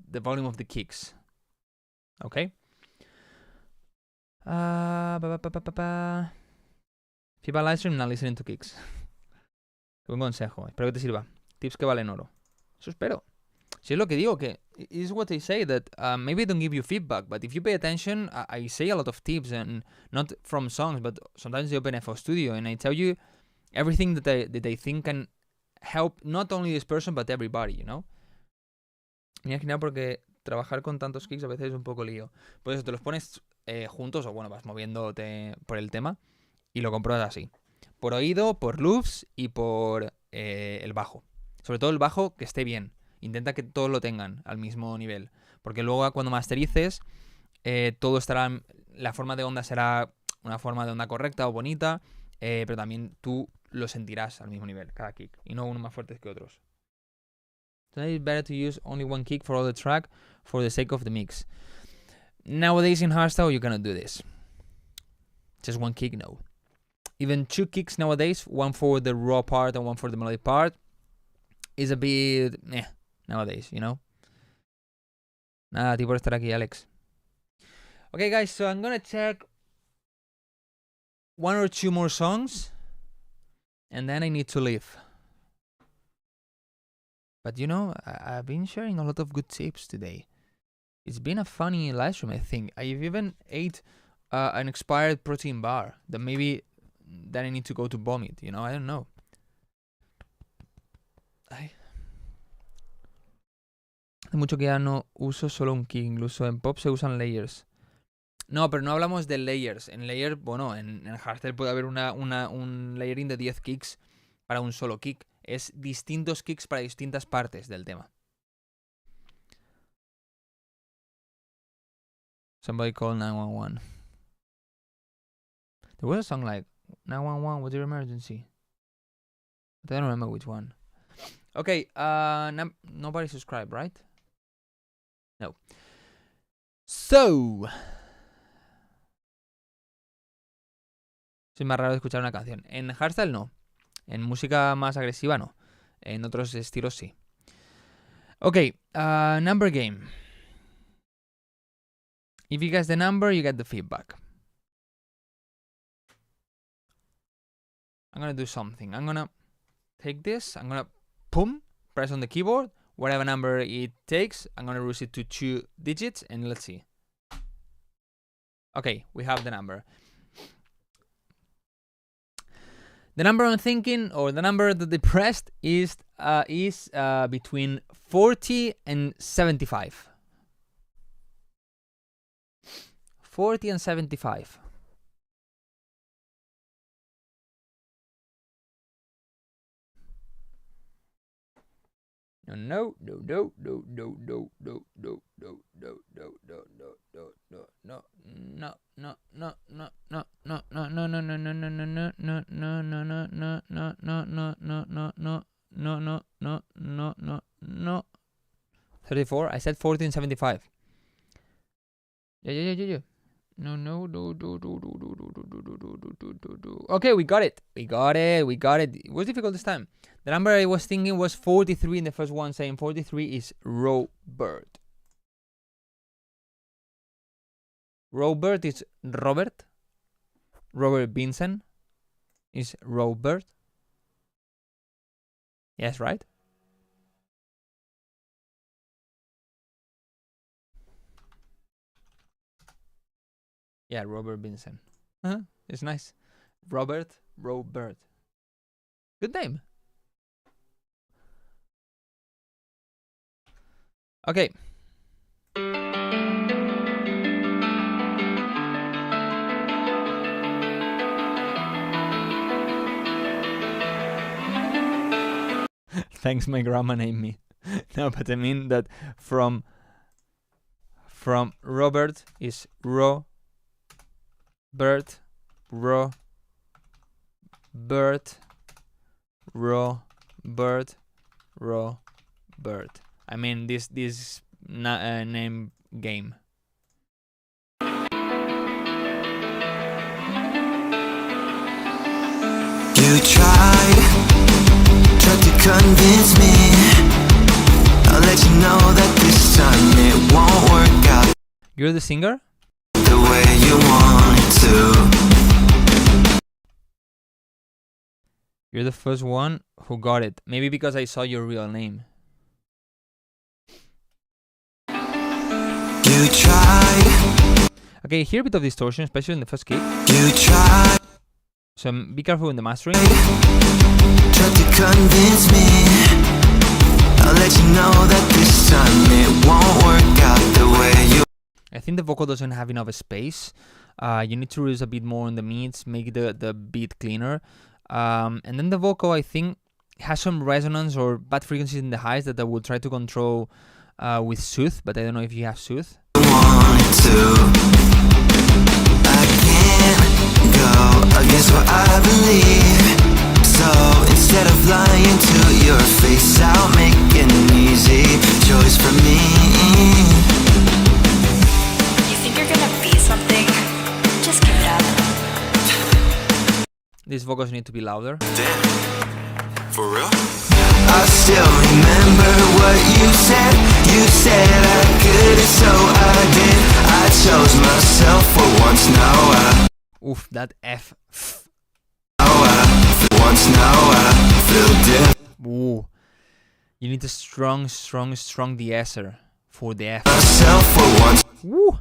Speaker 2: volume of the kicks. Okay. FIFA Livestream, not listening to kicks. Buen consejo. Espero que te sirva. Tips que valen oro. Eso espero. Si es lo que digo, que is what I say, that maybe I don't give you feedback, but if you pay attention, I say a lot of tips, and not from songs, but sometimes I open FO Studio and I tell you everything that I think can help not only this person, but everybody, you know. Imagina, porque trabajar con tantos kicks a veces es un poco lío. Por eso te los pones juntos, o bueno, vas moviéndote por el tema y lo compruebas así. Por oído, por loops y por el bajo. Sobre todo el bajo, que esté bien. Intenta que todos lo tengan al mismo nivel. Porque luego cuando masterices, todo estará... La forma de onda será una forma de onda correcta o bonita, pero también tú lo sentirás al mismo nivel, cada kick. Y no uno más fuertes que otros. So it's better to use only one kick for all the track for the sake of the mix. Nowadays in hardstyle, you cannot do this. Just one kick, no. Even 2 kicks nowadays, one for the raw part and one for the melodic part, is a bit... nowadays, you know. Nada, a ti por estar aquí, Alex. Okay, guys, so I'm gonna check 1 or 2 more songs, and then I need to leave. But you know, I've been sharing a lot of good tips today. It's been a funny live stream, I think. I've even ate an expired protein bar that maybe then I need to go to vomit, you know, I don't know. Ay. Hace mucho que ya no uso solo un kick, incluso en pop se usan layers. No, pero no hablamos de layers. En layer, bueno, en hardstyle puede haber un layering de 10 kicks para un solo kick. Es distintos kicks para distintas partes del tema. Somebody call 911. There was a song like 911, what's your emergency? But I don't remember which one. Okay, nobody subscribed, right? No. So. Es más raro de escuchar una canción. En hardstyle no. En música más agresiva no. En otros estilos sí. Okay, number game. If you guess the number, you get the feedback. I'm gonna do something. I'm gonna take this. I'm gonna press on the keyboard. Whatever number it takes, I'm gonna reduce it to 2 digits, and let's see. Okay, we have the number. The number I'm thinking, or the number that they pressed, is between 40 and 75. 40 and 75. No. No. 34. I said 40 and 75. Yeah. No. Okay, we got it. It was difficult this time. The number I was thinking was 43 in the first one, saying 43 is Robert. Robert is Robert. Robert Vincent is Robert. Yes, right? Yeah, Robert Vincent. It's nice. Robert. Good name. Okay. Thanks, my grandma named me. No, but I mean that from Robert is Robert. I mean this name game.
Speaker 8: You tried to convince me. I'll let you know that this time it won't work out
Speaker 2: You're the singer?
Speaker 8: the way you want it to.
Speaker 2: You're the first one who got it. Maybe because I saw your real name.
Speaker 8: You tried.
Speaker 2: Okay, hear a bit of distortion, especially in the first kick.
Speaker 8: You tried.
Speaker 2: So be careful in the mastering.
Speaker 8: Tried to convince me. I'll let you know that this time it won't work out the way you.
Speaker 2: I think the vocal doesn't have enough space. You need to reduce a bit more on the mids, make the beat cleaner. And then the vocal, I think, has some resonance or bad frequencies in the highs that I will try to control with Sooth, but I don't know if you have Sooth.
Speaker 8: Wanted to. I can't go against what I believe. So instead of lying to your face, I'll make an easy choice for me.
Speaker 9: You think you're gonna be something? Just give it up.
Speaker 2: These vocals need to be louder.
Speaker 4: Damn. For real?
Speaker 8: I still remember what you said. You said I could, so I did. I chose myself for once now.
Speaker 2: Oof, that F.
Speaker 8: For once now I feel different.
Speaker 2: Ooh. You need a strong de-esser for the F.
Speaker 8: Myself for once.
Speaker 2: Woo.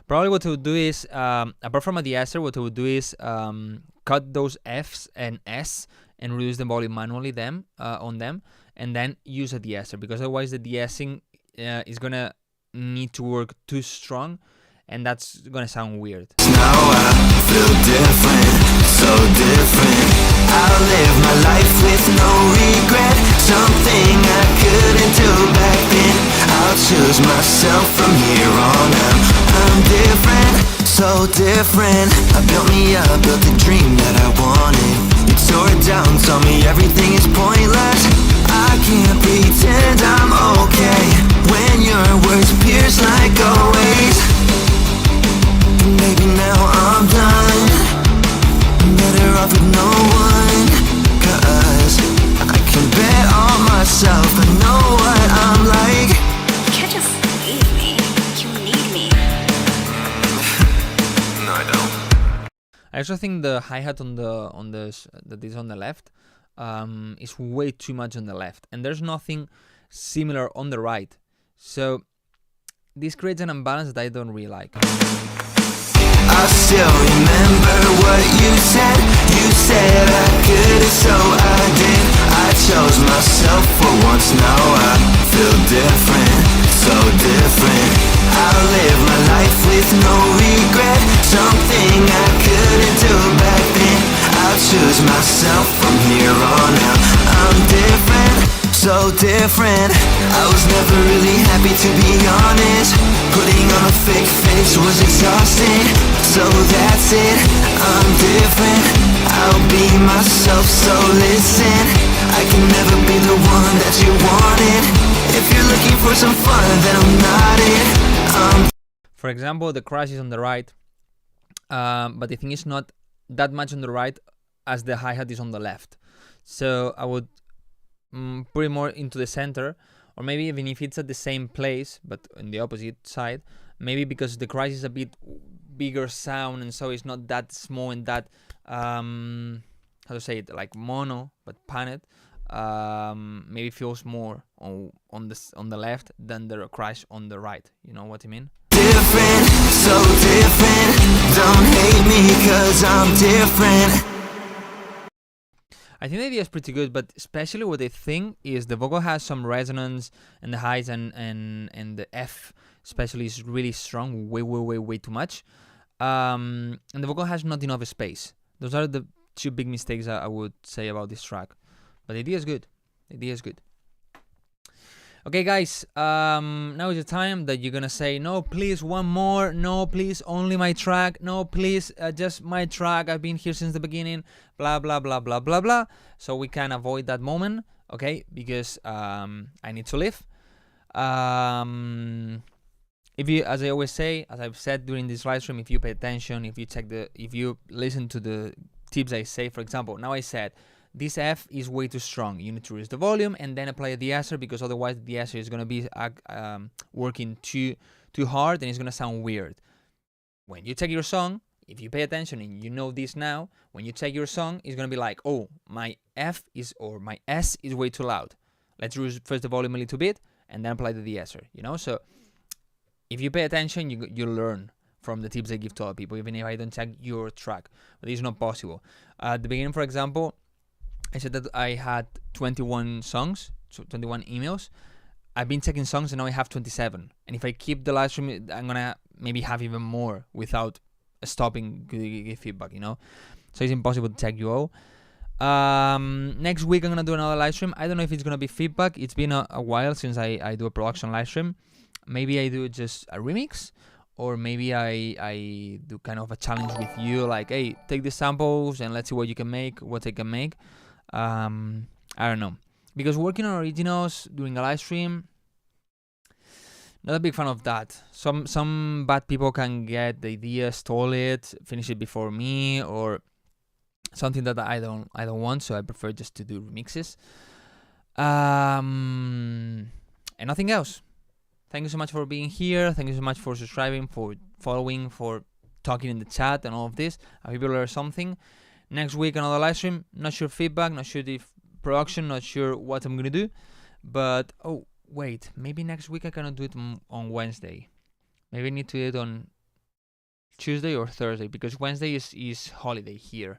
Speaker 2: Probably what we'll do is, apart from a de-esser, what we'll do is cut those Fs and S and reduce the volume manually on them, and then use a de-esser, because otherwise the de-essing is gonna need to work too strong, and that's gonna sound weird.
Speaker 8: Now I feel different, so different. I'll live my life with no regret. Something I couldn't do back then. I'll choose myself from here on out. I'm different, so different. I built me up, built the dream that I wanted. You tore it down, told me everything is pointless. I can't pretend I'm okay when your words pierce like always. Maybe now I'm done. I'm better off with no one. Cause I can bet on myself. I know what I'm like.
Speaker 9: You can't just leave me. You need me.
Speaker 4: No, I don't.
Speaker 2: I also think the hi-hat that is on the left is way too much on the left, and there's nothing similar on the right. So this creates an imbalance that I don't really like.
Speaker 8: I still remember what you said. You said I could, so I did. I chose myself for once, now I feel different, so different. I live my life with no regret. Something I couldn't do back then. I'll choose myself from here on out. I'm different, so different. I was never really happy, to be honest. Putting on a fake face was exhausting. So that's it, I'm different. I'll be myself, so listen. I can never be the one that you wanted. If you're looking for some fun, then I'm not it.
Speaker 2: For example, the crash is on the right, but the thing is not that much on the right as the hi-hat is on the left. So I would put it more into the center, or maybe even if it's at the same place but on the opposite side, maybe because the crash is a bit bigger sound, and so it's not that small and that how to say it, like mono but panned. Maybe feels more on the left than the crash on the right. You know what I mean?
Speaker 8: Different, so different. Don't hate me, cause I'm different.
Speaker 2: I think the idea is pretty good, but especially what I think is the vocal has some resonance, and the highs and the F especially is really strong, way too much. And the vocal has not enough space. Those are the two big mistakes I would say about this track. But the idea is good. The idea is good. Okay, guys, now is the time that you're gonna say, no, please, one more. No, please, only my track. No, please, just my track. I've been here since the beginning. Blah, blah, blah, blah, blah, blah. So we can avoid that moment, okay? Because I need to leave. If you, as I always say, as I've said during this live stream, if you pay attention, if you listen to the tips I say, for example, now I said, this F is way too strong. You need to reduce the volume and then apply a de-esser, because otherwise the de-esser is going to be working too hard and it's going to sound weird. When you take your song, if you pay attention and you know this now, when you take your song, it's going to be like, oh, my F is, or my S is way too loud. Let's reduce first the volume a little bit and then apply the de-esser, you know? So if you pay attention, you learn from the tips I give to other people, even if I don't check your track. But it's not possible. At the beginning, for example, I said that I had 21 songs, so 21 emails. I've been checking songs and now I have 27. And if I keep the live stream, I'm gonna maybe have even more without stopping give feedback, you know? So it's impossible to check you all. Next week I'm gonna do another live stream. I don't know if it's gonna be feedback. It's been a while since I do a production live stream. Maybe I do just a remix, or maybe I do kind of a challenge with you, like, hey, take the samples and let's see what you can make, what I can make. I don't know, because working on originals during a live stream, not a big fan of that. Some bad people can get the idea, stole it, finish it before me, or something that I don't want. So I prefer just to do remixes. And nothing else. Thank you so much for being here. Thank you so much for subscribing, for following, for talking in the chat and all of this. I hope you learned something. Next week, another live stream. Not sure feedback, not sure if production, not sure what I'm going to do. But, oh, wait. Maybe next week I cannot do it on Wednesday. Maybe I need to do it on Tuesday or Thursday, because Wednesday is holiday here.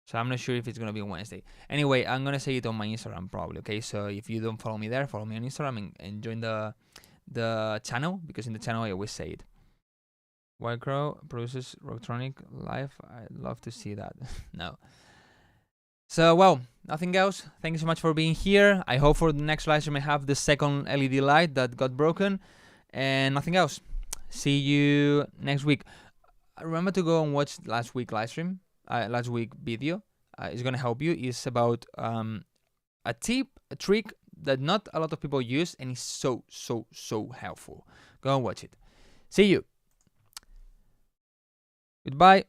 Speaker 2: So I'm not sure if it's going to be on Wednesday. Anyway, I'm going to say it on my Instagram probably, okay? So if you don't follow me there, follow me on Instagram and join the channel, because in the channel I always say it. Wildcrow produces electronic live. I'd love to see that. No. So, well, nothing else. Thank you so much for being here. I hope for the next live stream I have the second LED light that got broken. And nothing else. See you next week. Remember to go and watch last week live stream. Last week video. It's going to help you. It's about a tip, a trick that not a lot of people use, and it's so helpful. Go and watch it. See you. Goodbye.